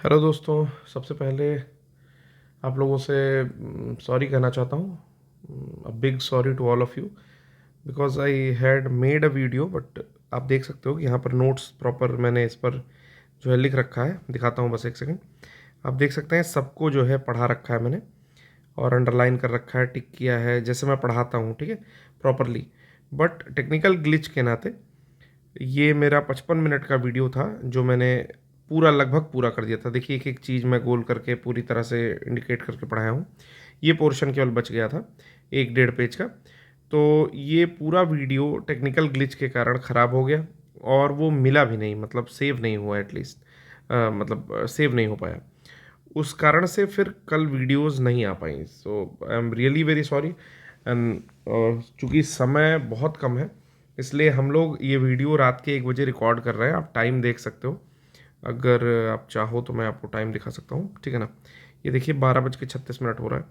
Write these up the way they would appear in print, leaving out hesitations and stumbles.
Hello दोस्तों। सबसे पहले आप लोगों से सॉरी कहना चाहता हूँ। A big sorry to all of you because I had made a video, but आप देख सकते हो कि यहाँ पर नोट्स प्रॉपर मैंने इस पर जो है लिख रखा है। दिखाता हूँ बस एक सेकंड। आप देख सकते हैं सबको जो है पढ़ा रखा है मैंने, और अंडरलाइन कर रखा है, टिक किया है, जैसे मैं पढ़ाता हूँ, ठीक है, प्रॉपरली। बट टेक्निकल ग्लिच के नाते ये मेरा 55 मिनट का वीडियो था जो मैंने पूरा लगभग पूरा कर दिया था। देखिए, एक एक चीज़ मैं गोल करके पूरी तरह से इंडिकेट करके पढ़ाया हूँ। ये पोर्शन केवल बच गया था, एक डेढ़ पेज का। तो ये पूरा वीडियो टेक्निकल ग्लिच के कारण ख़राब हो गया, और वो मिला भी नहीं, मतलब सेव नहीं हुआ एटलीस्ट, मतलब सेव नहीं हो पाया। उस कारण से फिर कल वीडियोस नहीं आ पाई। So I am really very sorry. And चूँकि समय बहुत कम है, इसलिए हम लोग ये वीडियो रात के 1 बजे रिकॉर्ड कर रहे हैं। आप टाइम देख सकते हो, अगर आप चाहो तो मैं आपको टाइम दिखा सकता हूँ, ठीक है ना। ये देखिए 12:36 हो रहा है,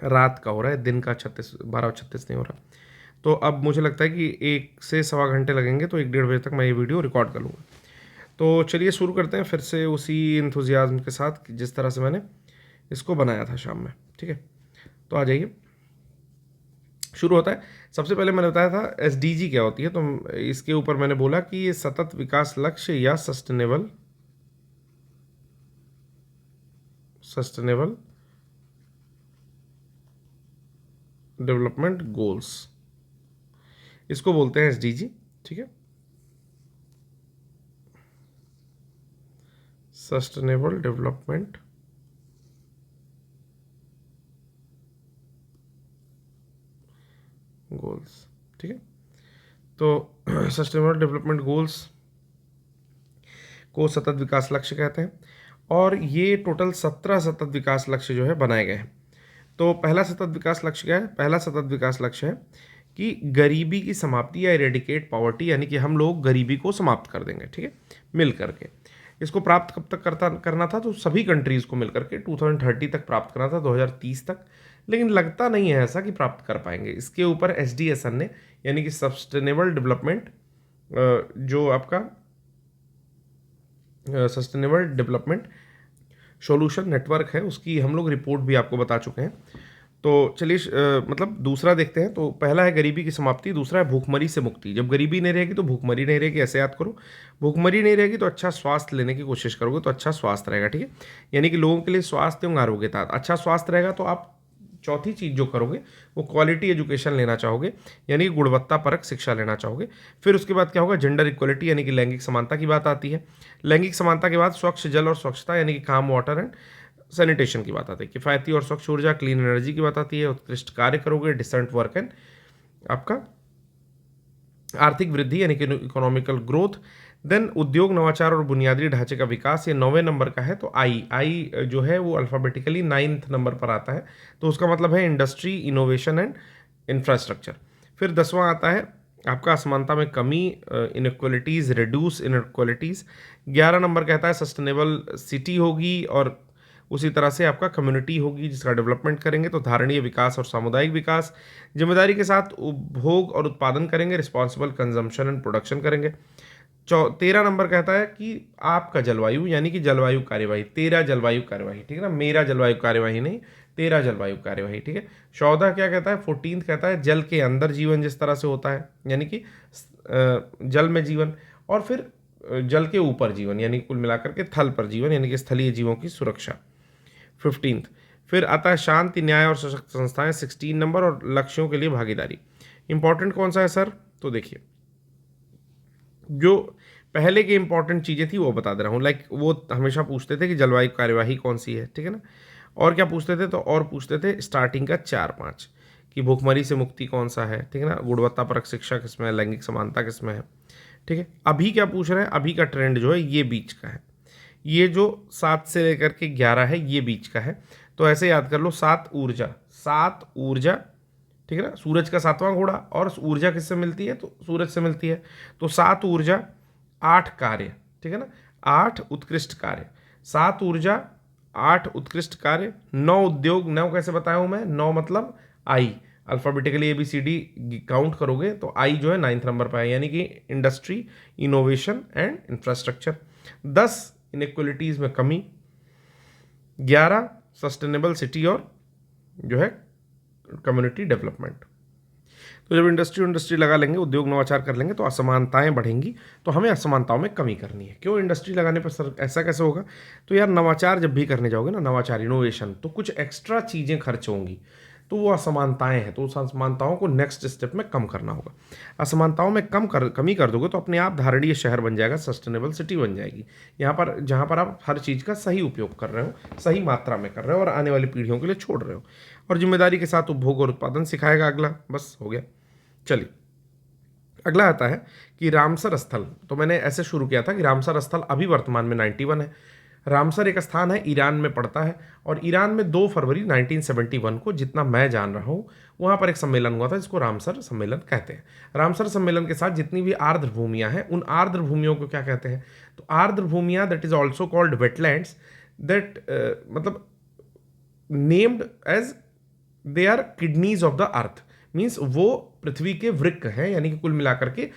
रात का हो रहा है, दिन का 12:36 नहीं हो रहा। तो अब मुझे लगता है कि 1 से सवा घंटे लगेंगे, तो 1 डेढ़ बजे तक मैं ये वीडियो रिकॉर्ड कर लूँगा। तो चलिए शुरू करते हैं फिर से उसी इंथुजियाज्म के साथ कि जिस तरह से मैंने इसको बनाया था शाम में, ठीक है। तो आ जाइए, शुरू होता है। सबसे पहले मैंने बताया था एसडीजी क्या होती है, तो इसके ऊपर मैंने बोला कि ये सतत विकास लक्ष्य या सस्टेनेबल सस्टेनेबल डेवलपमेंट गोल्स, इसको बोलते हैं एसडीजी, ठीक है। सस्टेनेबल डेवलपमेंट गोल्स, ठीक है। तो सस्टेनेबल डेवलपमेंट गोल्स को सतत विकास लक्ष्य कहते हैं, और ये टोटल 17 सतत विकास लक्ष्य जो है बनाए गए हैं। तो पहला सतत विकास लक्ष्य क्या है? पहला सतत विकास लक्ष्य है कि गरीबी की समाप्ति या इरेडिकेट पॉवर्टी, यानी कि हम लोग गरीबी को समाप्त कर देंगे, ठीक है, मिल करके। इसको प्राप्त कब तक करना था? तो सभी कंट्रीज़ को मिल करके 2030 तक प्राप्त करना था, 2030 तक। लेकिन लगता नहीं है ऐसा कि प्राप्त कर पाएंगे। इसके ऊपर एसडीएसएन ने, यानी कि सस्टेनेबल डेवलपमेंट, जो आपका सस्टेनेबल डेवलपमेंट सॉल्यूशन नेटवर्क है, उसकी हम लोग रिपोर्ट भी आपको बता चुके हैं। तो चलिए मतलब दूसरा देखते हैं। तो पहला है गरीबी की समाप्ति, दूसरा है भूखमरी से मुक्ति। जब गरीबी नहीं रहेगी तो भूखमरी नहीं रहेगी, ऐसे याद करो। भूखमरी नहीं रहेगी तो अच्छा स्वास्थ्य लेने की कोशिश करोगे, तो अच्छा स्वास्थ्य रहेगा, ठीक है। यानी कि लोगों के लिए स्वास्थ्य एवं आरोग्यता, अच्छा स्वास्थ्य रहेगा तो आप चौथी चीज़ जो करोगे वो क्वालिटी एजुकेशन लेना चाहोगे, यानी कि गुणवत्ता परक शिक्षा लेना चाहोगे। फिर उसके बाद क्या होगा? जेंडर इक्वलिटी, यानी कि लैंगिक समानता की बात आती है। लैंगिक समानता के बाद स्वच्छ जल और स्वच्छता, यानी कि काम वाटर एंड सैनिटेशन की बात आती है। किफ़ायती और स्वच्छ ऊर्जा, क्लीन एनर्जी की बात आती है। उत्कृष्ट कार्य करोगे, डिसेंट वर्क एंड आपका आर्थिक वृद्धि, यानी कि इकोनॉमिकल ग्रोथ। देन उद्योग नवाचार और बुनियादी ढांचे का विकास, ये 9वें नंबर का है। तो आई जो है वो अल्फ़ाबेटिकली 9th नंबर पर आता है, तो उसका मतलब है इंडस्ट्री, इनोवेशन एंड इंफ्रास्ट्रक्चर। फिर 10वां आता है आपका असमानता में कमी, इनक्वलिटीज़, रिड्यूस इनक्वलिटीज़। 11 नंबर कहता है सस्टेनेबल सिटी होगी, और उसी तरह से आपका कम्युनिटी होगी जिसका डेवलपमेंट करेंगे, तो धारणीय विकास और सामुदायिक विकास। जिम्मेदारी के साथ उपभोग और उत्पादन करेंगे, रिस्पॉन्सिबल कंजम्पशन एंड प्रोडक्शन करेंगे। 13 नंबर कहता है कि आपका जलवायु, यानी कि जलवायु कार्यवाही, तेरा जलवायु कार्यवाही, ठीक है ना, मेरा जलवायु कार्यवाही नहीं, तेरा जलवायु कार्यवाही, ठीक है। 14 क्या कहता है? 14th कहता है जल के अंदर जीवन जिस तरह से होता है, यानी कि जल में जीवन, और फिर जल के ऊपर जीवन, यानी कुल मिलाकर के थल पर जीवन, यानी कि स्थलीय जीवों की सुरक्षा, 15th। फिर आता है शांति, न्याय और सशक्त संस्थाएं, 16 नंबर, और लक्ष्यों के लिए भागीदारी। इंपॉर्टेंट कौन सा है सर? तो देखिए, जो पहले की इंपॉर्टेंट चीज़ें थी वो बता दे रहा हूँ। लाइक वो हमेशा पूछते थे कि जलवायु कार्यवाही कौन सी है, ठीक है ना। और क्या पूछते थे? तो और पूछते थे स्टार्टिंग का 4-5 कि भूखमरी से मुक्ति कौन सा है, ठीक है ना, गुणवत्ता परक शिक्षा किसमें है, लैंगिक समानता किसमें है, ठीक है। अभी क्या पूछ रहे हैं? अभी का ट्रेंड जो है ये बीच का है, ये जो 7 से लेकर के 11 है ये बीच का है। तो ऐसे याद कर लो, 7 ऊर्जा, ठीक है ना, सूरज का 7वां घोड़ा, और ऊर्जा किससे मिलती है? तो सूरज से मिलती है। तो 7 ऊर्जा, 8 कार्य, ठीक है ना, 8 उत्कृष्ट कार्य। 7 ऊर्जा, 8 उत्कृष्ट कार्य, 9 उद्योग। 9 कैसे बताया हूं मैं? 9 मतलब आई, अल्फ़ाबेटिकली ABCD काउंट करोगे तो आई जो है 9th नंबर पर है, यानी कि industry, innovation and infrastructure. 10 inequalities में कमी, 11 सस्टेनेबल सिटी और जो है कम्युनिटी डेवलपमेंट। तो जब इंडस्ट्री लगा लेंगे, उद्योग नवाचार कर लेंगे तो असमानताएं बढ़ेंगी, तो हमें असमानताओं में कमी करनी है। क्यों इंडस्ट्री लगाने पर सर ऐसा कैसे होगा? तो यार नवाचार जब भी करने जाओगे ना, नवाचार इनोवेशन, तो कुछ एक्स्ट्रा चीज़ें खर्च होंगी, तो वो असमानताएं हैं, तो उस असमानताओं को नेक्स्ट स्टेप में कम करना होगा। असमानताओं में कमी कर दोगे तो अपने आप धारणीय शहर बन जाएगा, सस्टेनेबल सिटी बन जाएगी। यहाँ पर जहाँ पर आप हर चीज़ का सही उपयोग कर रहे हो, सही मात्रा में कर रहे हो और आने वाली पीढ़ियों के लिए छोड़ रहे हो, और जिम्मेदारी के साथ उपभोग और उत्पादन सिखाएगा अगला। बस हो गया। चलिए अगला आता है कि रामसर स्थल। तो मैंने ऐसे शुरू किया था कि रामसर स्थल अभी वर्तमान में 91 है। रामसर एक स्थान है, ईरान में पड़ता है, और ईरान में 2 फरवरी 1971 को, जितना मैं जान रहा हूँ, वहाँ पर एक सम्मेलन हुआ था जिसको रामसर सम्मेलन कहते हैं। रामसर सम्मेलन के साथ जितनी भी आर्द्र भूमियाँ हैं, उन आर्द्र भूमियों को क्या कहते हैं? तो आर्द्र भूमियाँ, that is also called wetlands, that मतलब named as they are kidneys of the earth, means वो पृथ्वी के वृक्क हैं, यानी कि कुल मिलाकर के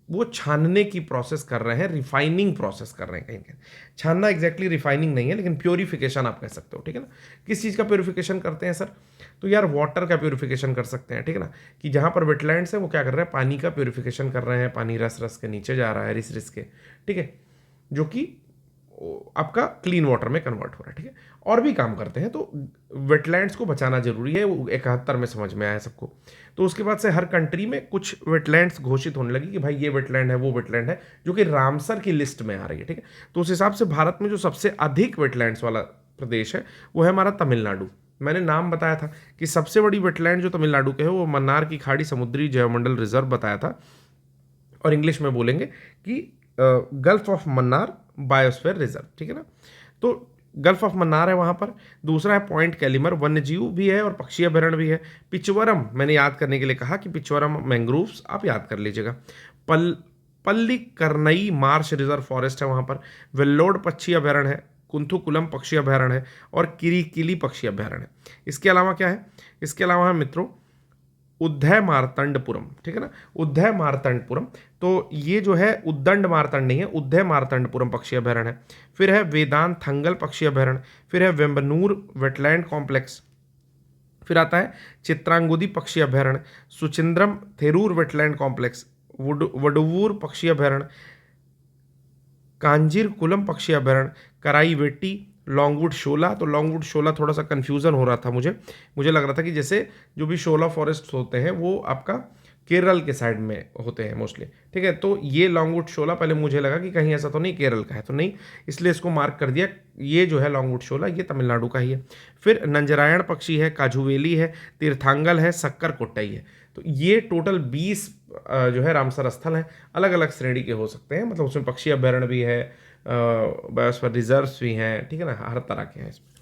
वो छानने की प्रोसेस कर रहे हैं, रिफाइनिंग प्रोसेस कर रहे हैं। कहीं कहीं छानना एग्जैक्टली रिफाइनिंग नहीं है, लेकिन प्योरीफिकेशन आप कह सकते हो, ठीक है ना। किस चीज़ का प्योरीफिकेशन करते हैं सर? तो यार वाटर का प्योरीफिकेशन कर सकते हैं, ठीक है ना, कि जहाँ पर वेटलैंड्स है वो क्या कर रहे हैं? पानी का प्योरीफिकेशन कर रहे हैं, पानी रस रस के नीचे जा रहा है, रिस रिस के, ठीक है, जो कि आपका क्लीन वाटर में कन्वर्ट हो रहा है, ठीक है। और भी काम करते हैं, तो वेटलैंड्स को बचाना जरूरी है, वो 71 में समझ में आया सबको। तो उसके बाद से हर कंट्री में कुछ वेटलैंड्स घोषित होने लगी कि भाई ये वेटलैंड है, वो वेटलैंड है, जो कि रामसर की लिस्ट में आ रही है, ठीक है। तो उस हिसाब से भारत में जो सबसे अधिक वेटलैंड्स वाला प्रदेश है वो है हमारा तमिलनाडु। मैंने नाम बताया था कि सबसे बड़ी वेटलैंड जो तमिलनाडु के है वो मन्नार की खाड़ी समुद्री जैवमंडल रिजर्व बताया था, और इंग्लिश में बोलेंगे कि gulf of Mannar biosphere reserve, ठीक है ना। तो गल्फ ऑफ मन्नार है वहाँ पर। दूसरा है पॉइंट कैलिमर, वन्यजीव भी है और पक्षी अभ्यारण्य भी है। पिचवरम मैंने याद करने के लिए कहा कि पिचवरम मैंग्रोव्स आप याद कर लीजिएगा। पल्लीकरनई मार्श रिजर्व फॉरेस्ट है वहाँ पर। वेल्लोड पक्षी अभ्यारण्य है, कुंथुकुलम पक्षी अभ्यारण्य है, और किरीकिली पक्षी अभ्यारण्य है। इसके अलावा क्या है? इसके अलावा है मित्रों उद्धय मार्तंडपुरम, ठीक है ना, उद्धय मार्तंडपुरम। तो ये जो है उद्दंड मार्तंड नहीं है, उद्धय मार्तंडपुरम पक्षी अभ्यारण्य है। फिर है वेदांत थंगल पक्षी अभ्यारण्य, फिर है वेम्बनूर वेटलैंड कॉम्प्लेक्स, फिर आता है चित्रांगुदी पक्षी अभ्यारण्य, सुचिंद्रम थेरूर वेटलैंड कॉम्प्लेक्स, वडुवूर पक्षी अभ्यारण्य, कांजीर कुलम पक्षी अभ्यारण्य, कराईवेटी, लॉन्गवुड शोला। तो लॉन्गवुड शोला थोड़ा सा कन्फ्यूज़न हो रहा था मुझे लग रहा था कि जैसे जो भी शोला फॉरेस्ट होते हैं वो आपका केरल के साइड में होते हैं मोस्टली, ठीक है। तो ये लॉन्गवुड शोला पहले मुझे लगा कि कहीं ऐसा तो नहीं केरल का है, तो नहीं, इसलिए इसको मार्क कर दिया। ये जो है लॉन्गवुड शोला ये तमिलनाडु का ही है। फिर नंजरायण पक्षी है, काजुवेली है, तीर्थांगल है, सक्कर कोट्टई है। तो ये टोटल 20 जो है रामसर स्थल हैं, अलग अलग श्रेणी के हो सकते हैं, मतलब उसमें पक्षी अभ्यारण्य भी है, बायोस्फीयर रिजर्व्स भी हैं, ठीक है ना, हर तरह के हैं इसमें।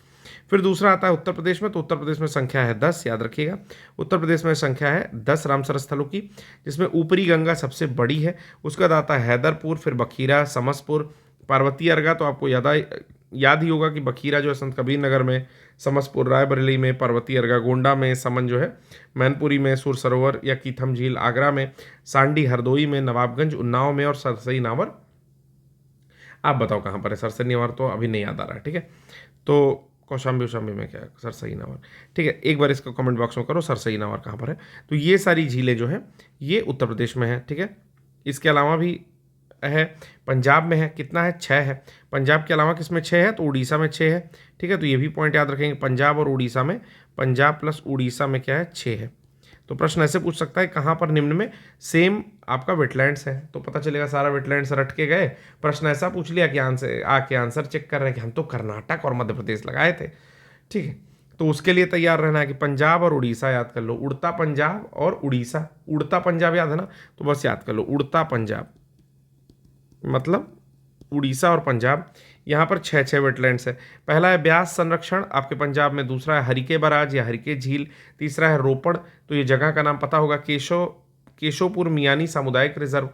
फिर दूसरा आता है उत्तर प्रदेश में। तो उत्तर प्रदेश में संख्या है 10, याद रखिएगा। उत्तर प्रदेश में संख्या है 10 रामसर स्थलों की, जिसमें ऊपरी गंगा सबसे बड़ी है। उसके बाद आता है हैदरपुर, फिर बखीरा, समसपुर, पार्वती अर्गा। तो आपको याद ही होगा कि बखीरा जो है संत कबीर नगर में, समसपुर रायबरेली में, पार्वती अर्गा गोंडा में, समन जो है मैनपुरी में, सुर सरोवर या कीथम झील आगरा में, सांडी हरदोई में, नवाबगंज उन्नाव में, और सरसई नावर आप बताओ कहाँ पर है? सरसई नावर तो अभी नहीं याद आ रहा है, ठीक है। तो कौशाम्बी उशाम्बी में क्या है? सरसई नावर, ठीक है। एक बार इसको कमेंट बॉक्स में करो सरसई नावर कहाँ पर है। तो ये सारी झीलें जो हैं ये उत्तर प्रदेश में है, ठीक है। इसके अलावा भी है, पंजाब में है, कितना है? 6 है। पंजाब के अलावा किसमें 6 है? तो उड़ीसा में 6 है, ठीक है। तो ये भी पॉइंट याद रखेंगे, पंजाब और उड़ीसा में, पंजाब प्लस उड़ीसा में क्या है? 6 है। तो प्रश्न ऐसे पूछ सकता है कहाँ पर निम्न में सेम आपका वेटलैंड्स है, तो पता चलेगा सारा वेटलैंड्स रट के गए। प्रश्न ऐसा पूछ लिया कि आंसर चेक कर रहे हैं कि हम तो कर्नाटक और मध्य प्रदेश लगाए थे, ठीक है। तो उसके लिए तैयार रहना है कि पंजाब और उड़ीसा याद कर लो, उड़ता पंजाब और उड़ीसा। उड़ता पंजाब याद है ना, तो बस याद कर लो उड़ता पंजाब मतलब उड़ीसा और पंजाब। यहाँ पर 6 वेटलैंड्स है। पहला है ब्यास संरक्षण आपके पंजाब में, दूसरा है हरिके बराज या हरिके झील, तीसरा है रोपड़, तो ये जगह का नाम पता होगा, केशोपुर मियानी सामुदायिक रिजर्व।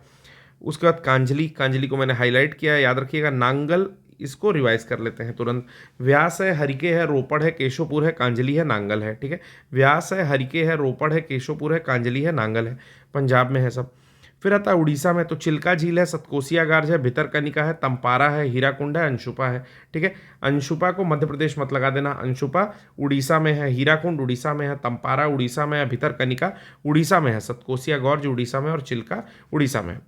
उसके बाद कांजली को मैंने हाईलाइट किया है, याद रखिएगा। नांगल, इसको रिवाइज कर लेते हैं तुरंत। व्यास है, हरिके है, रोपड़ है, केशोपुर है, कांजली है, नांगल है, ठीक है। व्यास है, हरिके है, रोपड़ है, केशोपुर है, कांजली है, नांगल है, पंजाब में है सब। फिर आता है उड़ीसा में, तो चिल्का झील है, सतकोसिया गार्ज है, भितरकनिका है, तंपारा है, हीराकुंड है, अंशुपा है। ठीक है, अंशुपा को मध्य प्रदेश मत लगा देना, अंशुपा उड़ीसा में है, हीराकुंड उड़ीसा में है, तंपारा उड़ीसा में है, भितरकनिका उड़ीसा में है, सतकोसिया गॉर्ज उड़ीसा में और चिल्का उड़ीसा में है।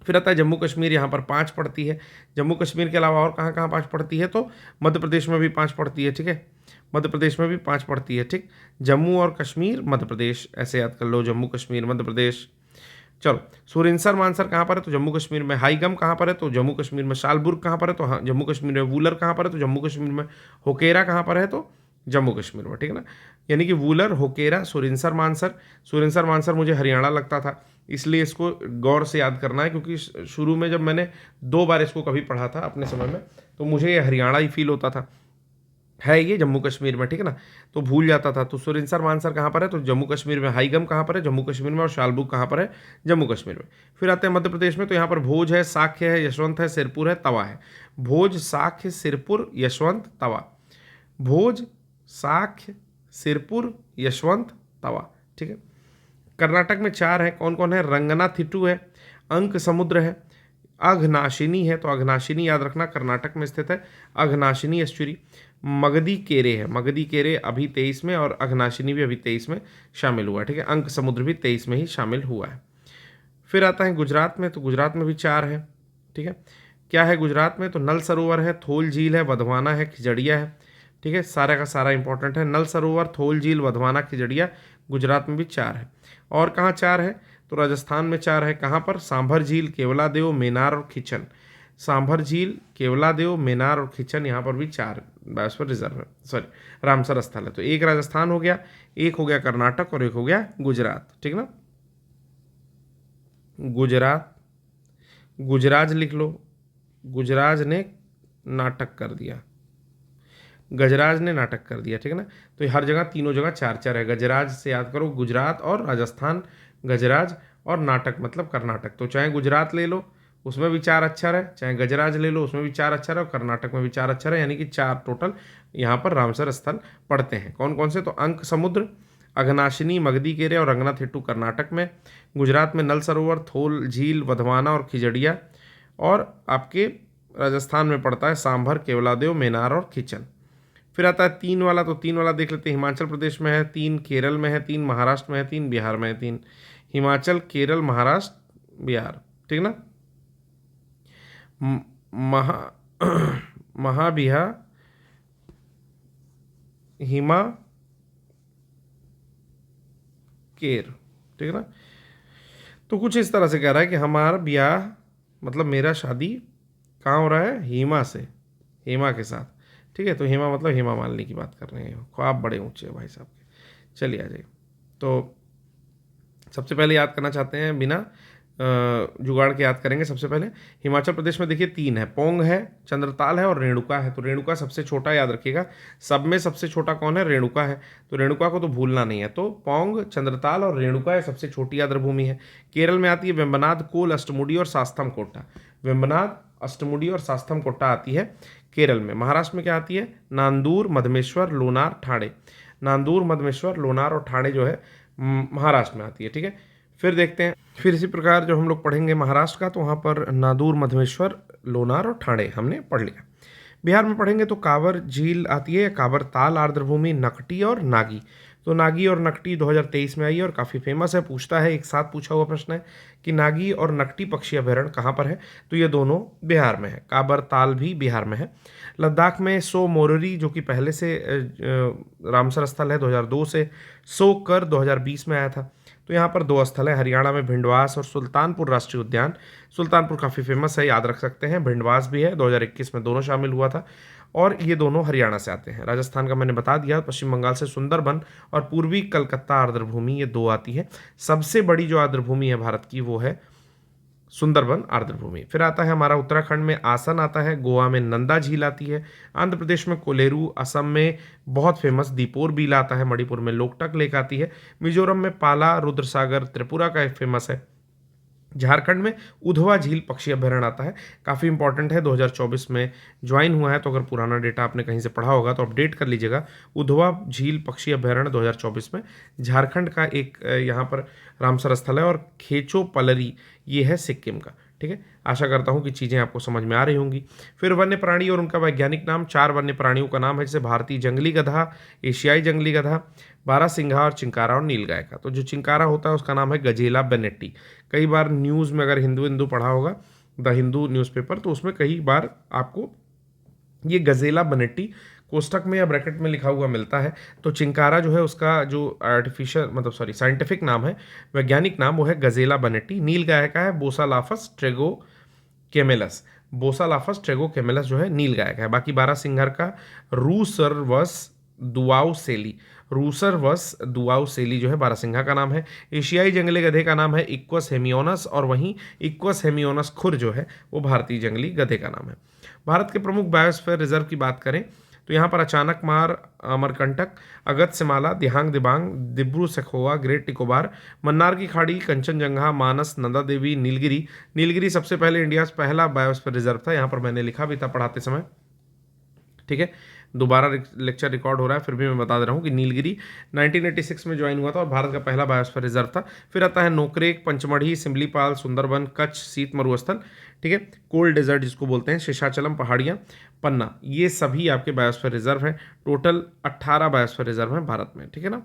फिर आता है जम्मू कश्मीर, यहाँ पर 5 पड़ती है। जम्मू कश्मीर के अलावा और कहाँ कहाँ 5 पड़ती है, तो मध्य प्रदेश में भी 5 पड़ती है। ठीक है, मध्य प्रदेश में भी 5 पड़ती है। ठीक, जम्मू और कश्मीर मध्य प्रदेश, ऐसे याद कर लो, जम्मू कश्मीर मध्य प्रदेश। चलो, सुरिनसर मानसर कहाँ पर है, तो जम्मू कश्मीर में। हाईगम कहाँ पर है, तो जम्मू कश्मीर में। शालबुर्ग कहाँ पर है, तो हाँ जम्मू कश्मीर में। वूलर कहाँ पर है, तो जम्मू कश्मीर में। होकेरा कहाँ पर है, तो जम्मू कश्मीर में। ठीक है ना, यानी कि वूलर, होकेरा, सुरिनसर मानसर। सुरिनसर मानसर मुझे हरियाणा लगता था, इसलिए इसको गौर से याद करना है, क्योंकि शुरू में जब मैंने 2 बार इसको कभी पढ़ा था अपने समय में, तो मुझे ये हरियाणा ही फील होता था। है ये जम्मू कश्मीर में। ठीक है ना, तो भूल जाता था। तो सुरिनसर मानसर कहाँ पर है, तो जम्मू कश्मीर में। हाईगम कहाँ पर है, जम्मू कश्मीर में। और शालबुग कहाँ पर है, जम्मू कश्मीर में। फिर आते हैं मध्य प्रदेश में, तो यहाँ पर भोज है, साख्य है, यशवंत है, सिरपुर है, तवा है। भोज, साख्य, सिरपुर, यशवंत, तवा। भोज, साख्य, सिरपुर, यशवंत, तवा। ठीक है, कर्नाटक में 4 है, कौन कौन है, रंगनाथिट्टू है, अंक समुद्र है, अघनाशिनी है, तो अघनाशिनी याद रखना, कर्नाटक में स्थित है, अघनाशिनी एस्चुरी। मगधी केरे है, मगधी केरे अभी 23 में, और अघनाशिनी भी अभी 23 में शामिल हुआ है। ठीक है, अंक समुद्र भी 23 में ही शामिल हुआ है। फिर आता है गुजरात में, तो गुजरात में भी 4 है। ठीक है, क्या है गुजरात में, तो नल सरोवर है, थोल झील है, वधवाना है, खिजड़िया है। ठीक है, सारा का सारा इंपॉर्टेंट है। नल सरोवर, थोल झील, वधवाना, खिजड़िया, गुजरात में भी 4 है। और कहाँ 4 है, तो राजस्थान में 4 है। कहाँ पर, सांभर झील, केवलादेव, मेनार और खिचन। सांभर झील, केवलादेव, मेनार और खिचन, यहाँ पर भी 4 बायोस्फीयर रिजर्व है, सॉरी रामसर स्थल है। तो एक राजस्थान हो गया, एक हो गया कर्नाटक, और एक हो गया गुजरात। ठीक ना, गुजरात, गुजराज लिख लो, गुजराज ने नाटक कर दिया, गजराज ने नाटक कर दिया। ठीक है ना, तो हर जगह, तीनों जगह 4 है। गजराज से याद करो, गुजरात और राजस्थान, गजराज, और नाटक मतलब कर्नाटक। तो चाहे गुजरात ले लो, उसमें भी 4 अक्षर है, चाहे गजराज ले लो, उसमें भी 4 अक्षर है, और कर्नाटक में भी 4 अक्षर है, यानी कि 4 टोटल यहाँ पर रामसर स्थल पड़ते हैं। कौन कौन से, तो अंक समुद्र, अघनाशिनी, मगधी केरे और रंगनाथिट्टू कर्नाटक में। गुजरात में नल सरोवर, थोल झील, वधवाना और खिजड़िया। और आपके राजस्थान में पड़ता है सांभर, केवलादेव, मेनार और खिचन। फिर आता है 3 वाला, तो 3 वाला देख लेते हैं। हिमाचल प्रदेश में है 3, केरल में है 3, महाराष्ट्र में है 3, बिहार में है 3। हिमाचल, केरल, महाराष्ट्र, बिहार। ठीक ना, महा महाबिहा, हिमा, केर। ठीक है ना, तो कुछ इस तरह से कह रहा है कि हमारा ब्याह, मतलब मेरा शादी कहाँ हो रहा है, हिमा से, हिमा के साथ। ठीक है, तो हिमा मतलब हेमा मालिनी की बात कर रहे हैं। ख्वाब बड़े ऊंचे हैं भाई साहब के। चलिए आ जाइए। तो सबसे पहले याद करना चाहते हैं, बिना जुगाड़ के याद करेंगे। सबसे पहले हिमाचल प्रदेश में देखिए 3 है, पोंग है, चंद्रताल है और रेणुका है। तो रेणुका सबसे छोटा, याद रखिएगा, सब में सबसे छोटा कौन है, रेणुका है। तो रेणुका को तो भूलना नहीं है। तो पोंग, चंद्रताल और रेणुका है सबसे छोटी आर्द्रभूमि है। केरल में आती है वेम्बनाद, कोल, अष्टमुडी और शास्तम कोट्टा। वेम्बनाद, अष्टमुडी और शास्तम कोट्टा आती है केरल में। महाराष्ट्र में क्या आती है, नांदूर, मधमेश्वर, लोनार, ठाणे। नांदूर, मधमेश्वर, लोनार और ठाणे जो है महाराष्ट्र में आती है। ठीक है, फिर देखते हैं, फिर इसी प्रकार जब हम लोग पढ़ेंगे महाराष्ट्र का, तो वहाँ पर नादूर, मधमेश्वर, लोनार और ठाणे हमने पढ़ लिया। बिहार में पढ़ेंगे तो कांवर झील आती है, कांवर ताल आर्द्रभूमि, नकटी और नागी। तो नागी और नकटी 2023 में आई है और काफ़ी फेमस है। पूछता है, एक साथ पूछा हुआ प्रश्न है कि नागी और नकटी पक्षी अभयारण्य कहाँ पर है, तो ये दोनों बिहार में है। कांवर ताल भी बिहार में है। लद्दाख में सो मोररी, जो कि पहले से रामसर स्थल है, 2002 से। सो कर 2020 में आया था। तो यहाँ पर 2 स्थल है, हरियाणा में भिंडवास और सुल्तानपुर राष्ट्रीय उद्यान। सुल्तानपुर काफ़ी फेमस है, याद रख सकते हैं। भिंडवास भी है, 2021 में दोनों शामिल हुआ था। और ये दोनों हरियाणा से आते हैं। राजस्थान का मैंने बता दिया, पश्चिम बंगाल से सुंदरबन और पूर्वी कलकत्ता आर्द्रभूमि, ये 2 आती है। सबसे बड़ी जो आर्द्रभूमि है भारत की, वो है सुंदरबन आर्द्रभूमि। फिर आता है हमारा उत्तराखंड में आसन आता है, गोवा में नंदा झील आती है, आंध्र प्रदेश में कोलेरू, असम में बहुत फेमस दीपोर बील आता है, मणिपुर में लोकटक लेक आती है, मिजोरम में पाला, रुद्रसागर, त्रिपुरा का फेमस है, झारखंड में उधवा झील पक्षी अभ्यारण्य आता है, काफ़ी इंपॉर्टेंट है, 2024 में ज्वाइन हुआ है, तो अगर पुराना डेटा आपने कहीं से पढ़ा होगा तो अपडेट कर लीजिएगा। उधवा झील पक्षी अभ्यारण्य 2024 में झारखंड का एक यहाँ पर रामसर स्थल है, और खेचो पलरी ये है सिक्किम का। ठीक है, आशा करता हूँ कि चीज़ें आपको समझ में आ रही होंगी। फिर वन्य प्राणी और उनका वैज्ञानिक नाम, 4 वन्य प्राणियों का नाम है, जैसे भारतीय जंगली गधा, एशियाई जंगली गधा, बारहसिंघा और चिंकारा और नीलगाय का। तो जो चिंकारा होता है उसका नाम है गजेला बेनेटी। कई बार न्यूज़ में अगर हिंदू पढ़ा होगा, द हिंदू न्यूज़पेपर, तो उसमें कई बार आपको ये गजेला बनेटी कोष्टक में या ब्रैकेट में लिखा हुआ मिलता है। तो चिंकारा जो है उसका जो आर्टिफिशियल मतलब सॉरी साइंटिफिक नाम है, वैज्ञानिक नाम, वो है गजेला बनेटी। नीलगाय का है बोसालाफस ट्रेगो केमेलस। बोसालाफस ट्रेगो केमेलस जो है नीलगाय का है। बाकी बारहसिंघा का रूसरवस दुआउसेली, रूसरवस दुआउसेली जो है बारहसिंघा का नाम है। एशियाई जंगली गधे का नाम है इक्वस हेमियोनस, और वहीं इक्वस हेमियोनस खुर जो है वो भारतीय जंगली गधे का नाम है। भारत के प्रमुख बायोस्फीयर रिजर्व की बात करें तो यहाँ पर अचानक मार, अमरकंटक, अगस्त्यमाला, दिहांग दिबांग, दिब्रू सखोवा, ग्रेट निकोबार, मन्नार की खाड़ी, कंचनजंगा, मानस, नंदा देवी, नीलगिरी। नीलगिरी सबसे पहले इंडिया का पहला बायोस्फीयर रिजर्व था, यहाँ पर मैंने लिखा भी था पढ़ाते समय। ठीक है, दोबारा लेक्चर रिकॉर्ड हो रहा है, फिर भी मैं बता दे रहा हूँ कि नीलगिरी 1986 में ज्वाइन हुआ था और भारत का पहला बायोस्फीयर रिजर्व था। फिर आता है नोकरेक, पंचमढ़ी, सिमलीपाल, सुंदरबन, कच्छ शीत मरुस्थल, ठीक है, कोल्ड डेजर्ट जिसको बोलते हैं, शेषाचलम पहाड़ियाँ, पन्ना, ये सभी आपके बायोस्फीयर रिजर्व हैं। टोटल 18 बायोस्फीयर रिजर्व हैं भारत में। ठीक है ना।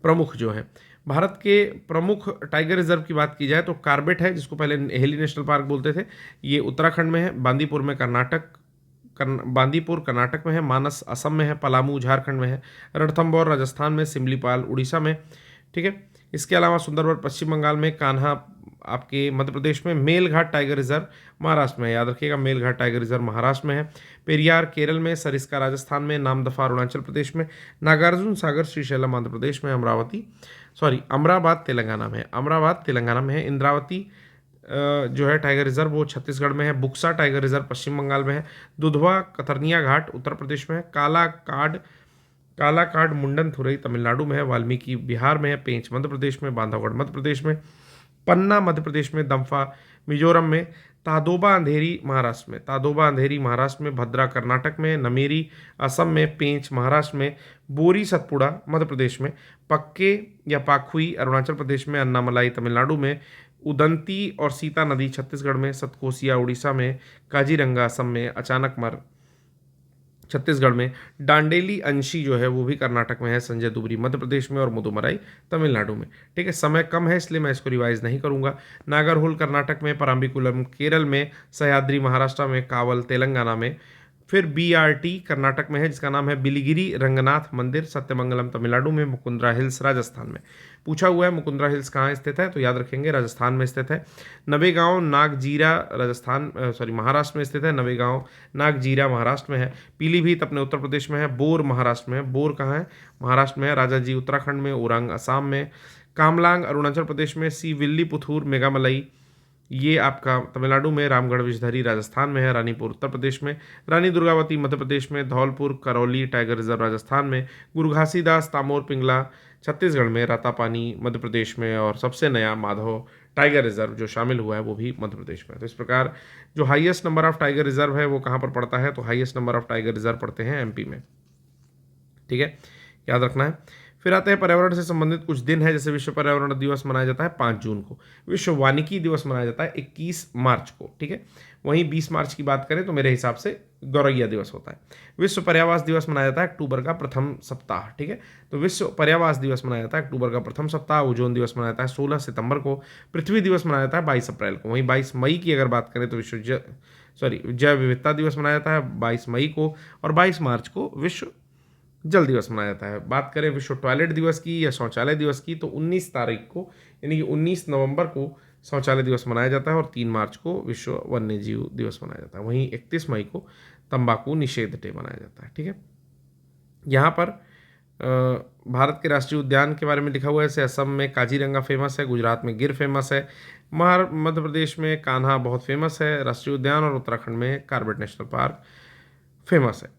प्रमुख जो है भारत के प्रमुख टाइगर रिजर्व की बात की जाए तो कार्बेट है, जिसको पहले हेली नेशनल पार्क बोलते थे, ये उत्तराखंड में है। बांदीपुर में बांदीपुर कर्नाटक में है। मानस असम में है। पलामू झारखंड में है। रणथंभौर राजस्थान में। सिमलीपाल उड़ीसा में। ठीक है, इसके अलावा सुंदरबन पश्चिम बंगाल में। कान्हा आपके मध्य प्रदेश में। मेलघाट टाइगर रिजर्व महाराष्ट्र में है, याद रखिएगा, मेलघाट टाइगर रिजर्व महाराष्ट्र में है। पेरियार केरल में। सरिस्का राजस्थान में। नामदफा अरुणाचल प्रदेश में। नागार्जुन सागर श्रीशैलम आंध्र प्रदेश में। अमराबाद तेलंगाना में है। अमराबाद तेलंगाना में है। इंद्रावती जो है टाइगर रिजर्व वो छत्तीसगढ़ में है। बुक्सा टाइगर रिजर्व पश्चिम बंगाल में है। दुधवा कतरनिया घाट उत्तर प्रदेश में है। कालाकाड मुंडन थुरई तमिलनाडु में है। वाल्मीकि बिहार में है। पेंच मध्य प्रदेश में। बांधवगढ़ मध्य प्रदेश में। पन्ना मध्य प्रदेश में। दम्फा मिजोरम में। तादोबा अंधेरी महाराष्ट्र में। तादोबा अंधेरी महाराष्ट्र में। भद्रा कर्नाटक में। नमेरी असम में। पेंच महाराष्ट्र में। बोरी सतपुड़ा मध्य प्रदेश में। पक्के या पाखुई अरुणाचल प्रदेश में। अन्नामलाई तमिलनाडु में। उदंती और सीता नदी छत्तीसगढ़ में। सतकोसिया उड़ीसा में। काजीरंगा असम में। अचानकमर छत्तीसगढ़ में। डांडेली अंशी जो है वो भी कर्नाटक में है। संजय दुबरी मध्य प्रदेश में। और मुदुमराई तमिलनाडु में। ठीक है, समय कम है इसलिए मैं इसको रिवाइज नहीं करूंगा। नागरहोल कर्नाटक में। पराम्बिकुलम केरल में। सह्याद्री महाराष्ट्र में। कावल तेलंगाना में। फिर BRT कर्नाटक में है, जिसका नाम है बिलिगिरी रंगनाथ मंदिर। सत्यमंगलम तमिलनाडु में। मुकुंदरा हिल्स राजस्थान में। पूछा हुआ है मुकुंदरा हिल्स कहाँ स्थित है, तो याद रखेंगे राजस्थान में स्थित है। नवेगांव नागजीरा महाराष्ट्र में स्थित है। नवेगांव नागजीरा महाराष्ट्र में है। पीलीभीत अपने उत्तर प्रदेश में है। बोर महाराष्ट्र में है। बोर कहाँ है, महाराष्ट्र में है। राजाजी उत्तराखंड में। ओरंग असम में। कामलांग अरुणाचल प्रदेश में। सी विल्लीपुथूर मेघामलई ये आपका तमिलनाडु में। रामगढ़ विषधरी राजस्थान में है। रानीपुर उत्तर प्रदेश में। रानी दुर्गावती मध्य प्रदेश में। धौलपुर करौली टाइगर रिजर्व राजस्थान में। गुरु घासीदास तामोर पिंगला छत्तीसगढ़ में। रातापानी मध्य प्रदेश में। और सबसे नया माधव टाइगर रिजर्व जो शामिल हुआ है वो भी मध्य प्रदेश में। तो इस प्रकार जो highest number of tiger reserve है वो कहाँ पर पड़ता है, तो highest number of tiger reserve पड़ते हैं MP में। ठीक है, याद रखना है। फिर आते हैं पर्यावरण से संबंधित कुछ दिन है, जैसे विश्व पर्यावरण दिवस मनाया जाता है 5 जून को। विश्व वानिकी दिवस मनाया जाता है 21 मार्च को। ठीक है, वहीं 20 मार्च की बात करें तो मेरे हिसाब से गौरैया दिवस होता है। विश्व पर्यावास दिवस मनाया जाता है अक्टूबर का प्रथम सप्ताह। ठीक है, तो विश्व पर्यावास दिवस मनाया जाता है अक्टूबर का प्रथम सप्ताह। ओजोन दिवस मनाया जाता है 16 सितंबर को। पृथ्वी दिवस मनाया जाता है 22 अप्रैल को। वहीं 22 मई की अगर बात करें तो जैव विविधता दिवस मनाया जाता है 22 मई को। और 22 मार्च को विश्व जल दिवस मनाया जाता है। बात करें विश्व टॉयलेट दिवस की या शौचालय दिवस की, तो 19 तारीख को यानी कि 19 नवंबर को शौचालय दिवस मनाया जाता है। और 3 मार्च को विश्व वन्य जीव दिवस मनाया जाता है। वहीं 31 मई को तंबाकू निषेध डे मनाया जाता है। ठीक है, यहाँ पर भारत के राष्ट्रीय उद्यान के बारे में लिखा हुआ है, जैसे असम में काजीरंगा फेमस है। गुजरात में गिर फेमस है। मध्य प्रदेश में कान्हा बहुत फेमस है राष्ट्रीय उद्यान। और उत्तराखंड में कार्बेट नेशनल पार्क फेमस है।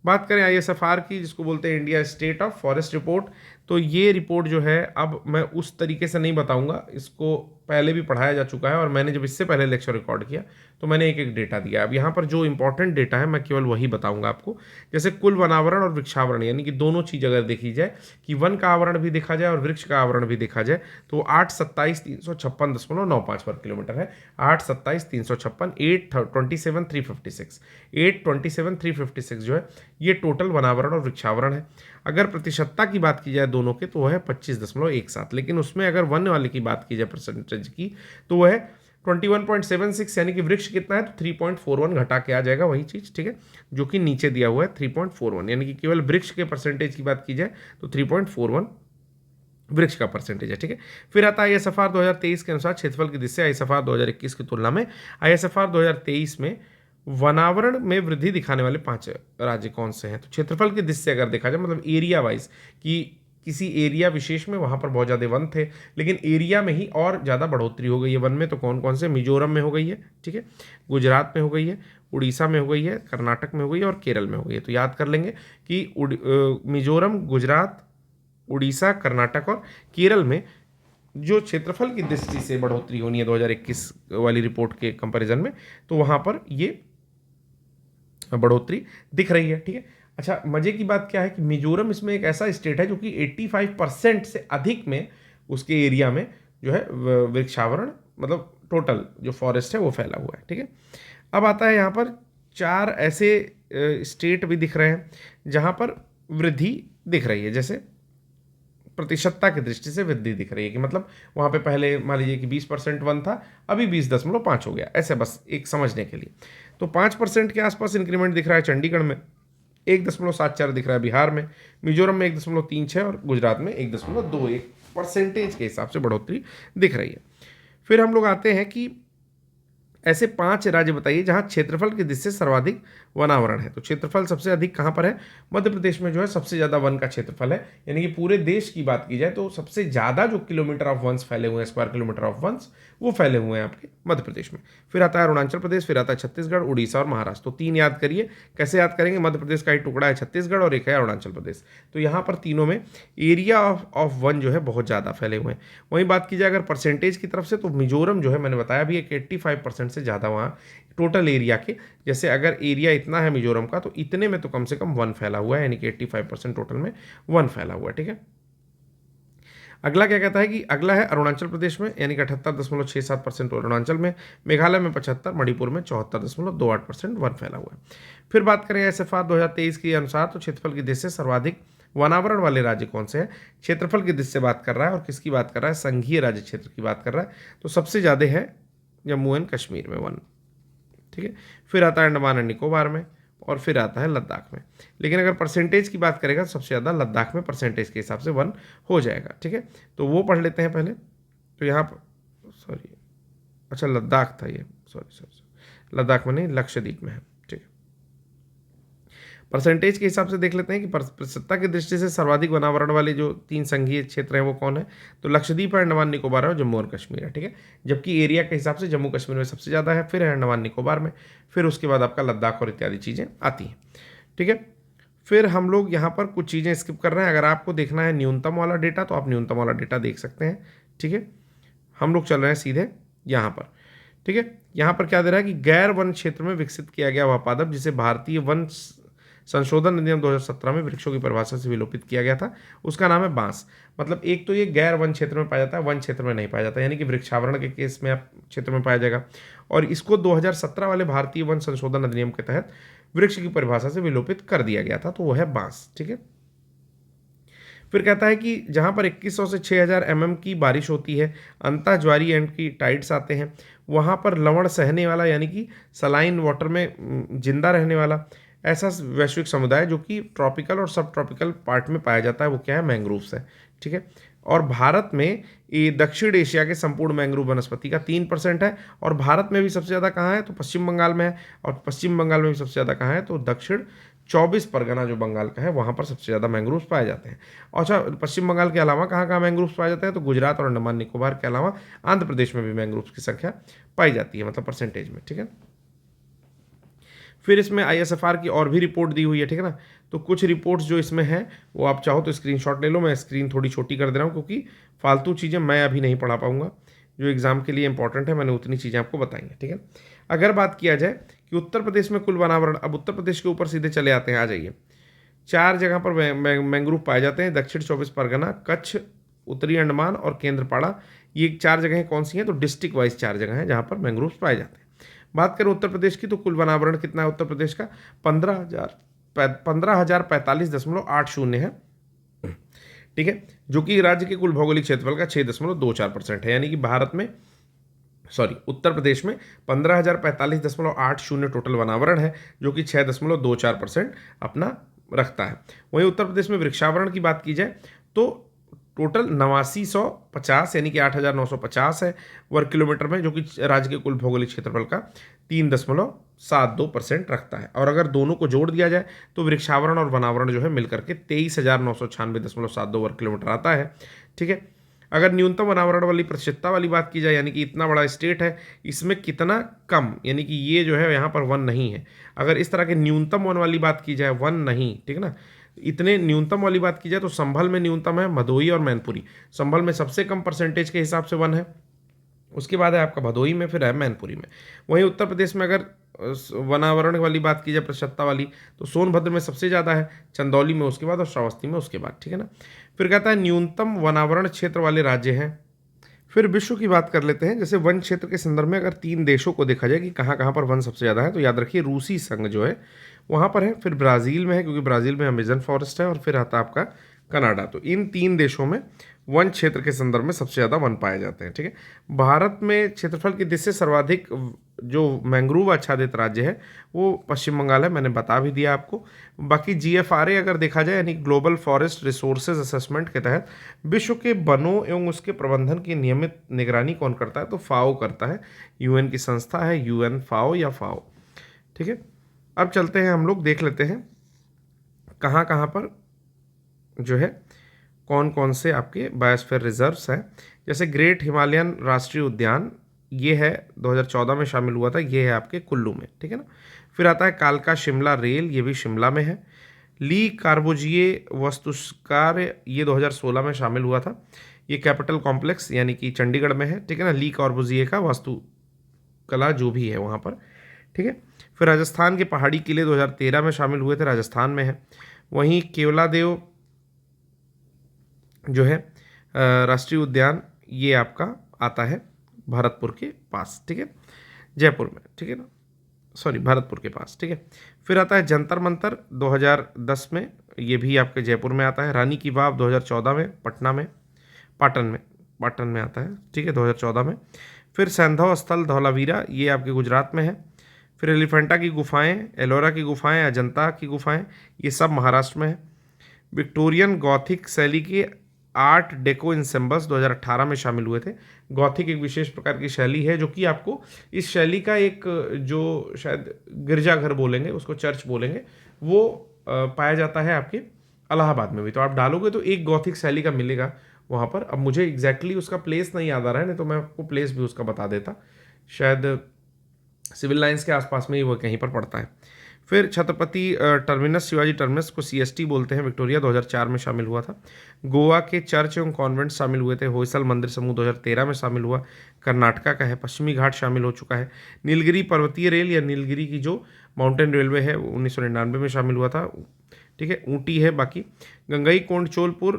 बात करें ISFR की, जिसको बोलते हैं India state of forest report, तो ये रिपोर्ट जो है अब मैं उस तरीके से नहीं बताऊंगा, इसको पहले भी पढ़ाया जा चुका है और मैंने जब इससे पहले लेक्चर रिकॉर्ड किया तो मैंने एक एक डेटा दिया। अब यहाँ पर जो इंपॉर्टेंट डेटा है मैं केवल वही बताऊंगा आपको। जैसे कुल वनावरण और वृक्षावरण, यानी कि दोनों चीज़ अगर देखी जाए कि वन का आवरण भी देखा जाए और वृक्ष का आवरण भी देखा जाए तो 827,356.95 वर्ग किलोमीटर है। 827,356, 827,356, 827,356 जो है ये टोटल वनावरण और वृक्षावरण है। अगर प्रतिशतता की बात की जाए दोनों के तो वह है 25.17, लेकिन उसमें अगर वन वाले की बात की जाए परसेंटेज की तो वह है 21.76, यानी कि वृक्ष कितना है तो 3.41 घटा के आ जाएगा वही चीज़, ठीक है, जो कि नीचे दिया हुआ है 3.41, यानी कि केवल वृक्ष के परसेंटेज की बात की जाए तो 3.41 वृक्ष का परसेंटेज है, ठीक है। फिर आता है आईएसएफआर 2023 के अनुसार क्षेत्रफल की दृष्टि से आईएसएफआर 2021 की तुलना में आईएसएफआर 2023 में वनावरण में वृद्धि दिखाने वाले 5 राज्य कौन से हैं। तो क्षेत्रफल की दृष्टि से अगर देखा जाए, मतलब एरिया वाइज, कि किसी एरिया विशेष में वहाँ पर बहुत ज़्यादा वन थे लेकिन एरिया में ही और ज़्यादा बढ़ोतरी हो गई है वन में, तो कौन कौन से, मिजोरम में हो गई है, ठीक है, गुजरात में हो गई है, उड़ीसा में हो गई है, कर्नाटक में हो गई है और केरल में हो गई है। तो याद कर लेंगे कि मिजोरम, गुजरात, उड़ीसा, कर्नाटक और केरल में जो क्षेत्रफल की दृष्टि से बढ़ोतरी होनी है 2021 वाली रिपोर्ट के कंपैरिजन में, तो वहाँ पर ये बढ़ोतरी दिख रही है, ठीक है। अच्छा, मजे की बात क्या है कि मिजोरम इसमें एक ऐसा स्टेट है जो कि 85% से अधिक में उसके एरिया में जो है वृक्षावरण, मतलब टोटल जो फॉरेस्ट है वो फैला हुआ है, ठीक है। अब आता है यहाँ पर 4 ऐसे स्टेट भी दिख रहे हैं जहाँ पर वृद्धि दिख रही है, जैसे प्रतिशतता की दृष्टि से वृद्धि दिख रही है कि मतलब वहाँ पे पहले मान लीजिए कि 20% वन था, अभी 20.5 हो गया, ऐसे बस एक समझने के लिए। तो 5% के आसपास इंक्रीमेंट दिख रहा है चंडीगढ़ में, 1.74 दिख रहा है बिहार में, मिजोरम में 1.36 और गुजरात में 1.21 परसेंटेज के हिसाब से बढ़ोतरी दिख रही है। फिर हम लोग आते हैं कि ऐसे 5 राज्य बताइए जहां क्षेत्रफल की दृष्टि से सर्वाधिक वनावरण है। तो क्षेत्रफल सबसे अधिक कहां पर है? मध्य प्रदेश में जो है सबसे ज़्यादा वन का क्षेत्रफल है, यानी कि पूरे देश की बात की जाए तो सबसे ज़्यादा जो किलोमीटर ऑफ वंस फैले हुए हैं, स्क्वायर किलोमीटर ऑफ वंस, वो फैले हुए हैं आपके मध्य प्रदेश में। फिर आता है अरुणाचल प्रदेश, फिर आता है छत्तीसगढ़, उड़ीसा और महाराष्ट्र। तो 3 याद करिए, कैसे याद करेंगे? मध्य प्रदेश का एक टुकड़ा है छत्तीसगढ़ और एक है अरुणाचल प्रदेश। तो यहाँ पर तीनों में एरिया ऑफ वन जो है बहुत ज़्यादा फैले हुए हैं। वहीं बात की जाए अगर परसेंटेज की तरफ से, तो मिजोरम जो है मैंने बताया भी एक 85% से ज़्यादा वहाँ टोटल एरिया के, जैसे अगर एरिया इतना है मिजोरम का तो इतने में तो कम से कम वन फैला हुआ है, यानी कि 85% टोटल में वन फैला हुआ है, ठीक है। अगला क्या कहता है कि अगला है अरुणाचल प्रदेश में, यानी कि 78.67% अरुणाचल में, मेघालय में 75, मणिपुर में 74.28% वन फैला हुआ है। फिर बात करें एसएफआर 2023 के अनुसार, तो क्षेत्रफल की दृष्टि से सर्वाधिक वनावरण वाले राज्य कौन से हैं? क्षेत्रफल की दृष्टि से बात कर रहा है और किसकी बात कर रहा है? संघीय राज्य क्षेत्र की बात कर रहा है। तो सबसे ज़्यादा है जम्मू एंड कश्मीर में वन, ठीक है। फिर आता है अंडमान एंड निकोबार में और फिर आता है लद्दाख में। लेकिन अगर परसेंटेज की बात करेगा तो सबसे ज़्यादा लद्दाख में परसेंटेज के हिसाब से वन हो जाएगा, ठीक है। तो वो पढ़ लेते हैं पहले। तो यहाँ पर सॉरी, अच्छा लद्दाख था ये, सॉरी लद्दाख में नहीं, लक्षद्वीप में है, ठीक है। परसेंटेज के हिसाब से देख लेते हैं कि प्रतिशतता की दृष्टि से सर्वाधिक वनावरण वाले जो 3 संघीय क्षेत्र हैं वो कौन है? तो लक्षद्वीप है, अंडमान निकोबार है और जम्मू और कश्मीर है, ठीक है। जबकि एरिया के हिसाब से जम्मू कश्मीर में सबसे ज़्यादा है, फिर है अंडमान निकोबार में, फिर उसके बाद आपका लद्दाख और इत्यादि चीज़ें आती हैं, ठीक है। फिर हम लोग यहाँ पर कुछ चीज़ें स्किप कर रहे हैं। अगर आपको देखना है न्यूनतम वाला डेटा तो आप न्यूनतम वाला डेटा देख सकते हैं, ठीक है। हम लोग चल रहे हैं सीधे यहाँ पर, ठीक है। यहाँ पर क्या दे रहा है कि गैर वन क्षेत्र में विकसित किया गया वह पादप जिसे भारतीय वन संशोधन अधिनियम 2017 में वृक्षों की परिभाषा से विलोपित किया गया था, उसका नाम है बांस। मतलब एक तो ये गैर वन क्षेत्र में पाया जाता है, वन क्षेत्र में नहीं पाया जाता, यानी कि वृक्षावरण के केस में आप क्षेत्र में पाया जाएगा। और इसको 2017 वाले भारतीय वन संशोधन अधिनियम के तहत वृक्ष की परिभाषा से विलोपित कर दिया गया था, तो वो है बांस, ठीक है। फिर कहता है कि जहाँ पर 2100 से 6000 mm की बारिश होती है, अंतः ज्वारी एंड की टाइड्स आते हैं, वहाँ पर लवण सहने वाला, यानी कि सलाइन वाटर में जिंदा रहने वाला ऐसा वैश्विक समुदाय जो कि ट्रॉपिकल और सब ट्रॉपिकल पार्ट में पाया जाता है, वो क्या है? मैंग्रोव्स है, ठीक है। और भारत में ये दक्षिण एशिया के संपूर्ण मैंग्रोव वनस्पति का 3% है। और भारत में भी सबसे ज़्यादा कहाँ है? तो पश्चिम बंगाल में है। और पश्चिम बंगाल में भी सबसे ज़्यादा कहाँ है? तो दक्षिण 24 परगना जो बंगाल का है वहाँ पर सबसे ज़्यादा मैंग्रोव्स पाए जाते हैं। अच्छा, पश्चिम बंगाल के अलावा कहाँ कहाँ मैंग्रोव्स पाए जाते हैं? तो गुजरात और अंडमान निकोबार के अलावा आंध्र प्रदेश में भी मैंग्रोव्स की संख्या पाई जाती है, मतलब परसेंटेज में, ठीक है। फिर इसमें ISFR की और भी रिपोर्ट दी हुई है, ठीक है ना। तो कुछ रिपोर्ट्स जो इसमें हैं वो आप चाहो तो स्क्रीनशॉट ले लो, मैं स्क्रीन थोड़ी छोटी कर दे रहा हूँ क्योंकि फालतू चीज़ें मैं अभी नहीं पढ़ा पाऊंगा। जो एग्जाम के लिए इंपॉर्टेंट है मैंने उतनी चीज़ें आपको बताई हैं, ठीक है। अगर बात किया जाए कि उत्तर प्रदेश में कुल वनावरण, अब उत्तर प्रदेश के ऊपर सीधे चले आते हैं, आ जाइए। 4 जगह पर मैंग्रोव पाए जाते हैं, दक्षिण 24 परगना, कच्छ, उत्तरी अंडमान और केंद्रपाड़ा। ये 4 जगहें कौन सी हैं? तो डिस्ट्रिक्ट वाइज 4 जगह हैं जहाँ पर मैंग्रोव पाए जाते हैं। बात करें उत्तर प्रदेश की तो कुल वनावरण कितना है उत्तर प्रदेश का? 15,045.80 है, ठीक है, जो कि राज्य के कुल भौगोलिक क्षेत्रफल का 6.24% है। यानी कि भारत में, सॉरी, उत्तर प्रदेश में 15,045.80 टोटल वनावरण है, जो कि 6.24% अपना रखता है। वहीं उत्तर प्रदेश में वृक्षावरण की बात की जाए तो टोटल 8950 यानी कि 8,950 है वर्ग किलोमीटर में, जो कि राज्य के कुल भौगोलिक क्षेत्रफल का 3.72% रखता है। और अगर दोनों को जोड़ दिया जाए तो वृक्षावरण और वनावरण जो है मिलकर के 23,996.72 वर्ग किलोमीटर आता है, ठीक है। अगर न्यूनतम वनावरण वाली प्रतिशतता वाली बात की जाए, यानी कि इतना बड़ा स्टेट है, इसमें कितना कम, यानी कि ये जो है यहाँ पर वन नहीं है। अगर इस तरह के न्यूनतम वन वाली बात की जाए, वन नहीं, ठीक है ना, इतने न्यूनतम वाली बात की जाए तो संभल में न्यूनतम है भदोही और मैनपुरी। संभल में सबसे कम परसेंटेज के हिसाब से वन है, उसके बाद है आपका भदोही में, फिर है मैनपुरी में। वहीं उत्तर प्रदेश में अगर वनावरण वाली बात की जाए प्रतिशतता वाली, तो सोनभद्र में सबसे ज़्यादा है, चंदौली में उसके बाद और श्रावस्ती में उसके बाद, ठीक है ना। फिर कहता है न्यूनतम वनावरण क्षेत्र वाले राज्य हैं। फिर विश्व की बात कर लेते हैं। जैसे वन क्षेत्र के संदर्भ में अगर 3 देशों को देखा जाए कि कहाँ कहाँ पर वन सबसे ज़्यादा है, तो याद रखिए रूसी संघ जो है वहाँ पर है, फिर ब्राज़ील में है क्योंकि ब्राज़ील में अमेजन फॉरेस्ट है, और फिर आता है आपका कनाडा। तो इन 3 देशों में वन क्षेत्र के संदर्भ में सबसे ज़्यादा वन पाए जाते हैं, ठीक है। भारत में क्षेत्रफल की दृष्टि से सर्वाधिक जो मैंग्रोव आच्छादित राज्य है वो पश्चिम बंगाल है, मैंने बता भी दिया आपको। बाकी GFRA अगर देखा जाए, यानी ग्लोबल फॉरेस्ट रिसोर्सेज असेसमेंट के तहत विश्व के वनों एवं उसके प्रबंधन की नियमित निगरानी कौन करता है? तो फाओ करता है, UN की संस्था है, UN फाओ या फाओ, ठीक है। अब चलते हैं, हम लोग देख लेते हैं कहाँ कहाँ पर जो है कौन कौन से आपके बायोस्फीयर रिजर्व्स हैं। जैसे ग्रेट हिमालयन राष्ट्रीय उद्यान, ये है 2014 में शामिल हुआ था, ये है आपके कुल्लू में, ठीक है ना। फिर आता है कालका शिमला रेल, ये भी शिमला में है। ली कार्बोजिए वास्तुकार, ये 2016 में शामिल हुआ था, ये कैपिटल कॉम्प्लेक्स यानी कि चंडीगढ़ में है, ठीक है ना। ली कार्बोजिए का वास्तुकला जो भी है वहाँ पर, ठीक है। फिर राजस्थान के पहाड़ी किले 2013 में शामिल हुए थे, राजस्थान में है। वहीं केवलादेव जो है राष्ट्रीय उद्यान, ये आपका आता है भरतपुर के पास, ठीक है, जयपुर में, ठीक है ना, सॉरी भरतपुर के पास, ठीक है। फिर आता है जंतर मंतर 2010 में, ये भी आपके जयपुर में आता है। रानी की वाव 2014 में पटना में, पाटन में आता है, ठीक है, 2014 में। फिर सैंधव स्थल धौलावीरा, ये आपके गुजरात में है। फिर एलिफेंटा की गुफाएं, एलोरा की गुफाएं, अजंता की गुफाएं, ये सब महाराष्ट्र में है। विक्टोरियन गॉथिक शैली के 8 डेको इंसेम्बल्स 2018 में शामिल हुए थे। गॉथिक एक विशेष प्रकार की शैली है जो कि आपको इस शैली का एक जो शायद गिरजाघर बोलेंगे, उसको चर्च बोलेंगे, वो पाया जाता है आपके इलाहाबाद में भी। तो आप डालोगे तो एक गॉथिक शैली का मिलेगा वहाँ पर। अब मुझे एग्जैक्टली उसका प्लेस नहीं याद आ रहा है, नहीं तो मैं आपको प्लेस भी उसका बता देता, शायद सिविल लाइंस के आसपास में ही वो कहीं पर पड़ता है। फिर छत्रपति टर्मिनस, शिवाजी टर्मिनस को CST बोलते हैं, विक्टोरिया 2004 में शामिल हुआ था। गोवा के चर्च एवं कॉन्वेंट शामिल हुए थे। होयसल मंदिर समूह 2013 में शामिल हुआ, कर्नाटका का है। पश्चिमी घाट शामिल हो चुका है। नीलगिरी पर्वतीय रेल या नीलगिरी की जो माउंटेन रेलवे है 1999 में शामिल हुआ था, ठीक है। ऊटी है बाकी। गंगई कोंड चोलपुर,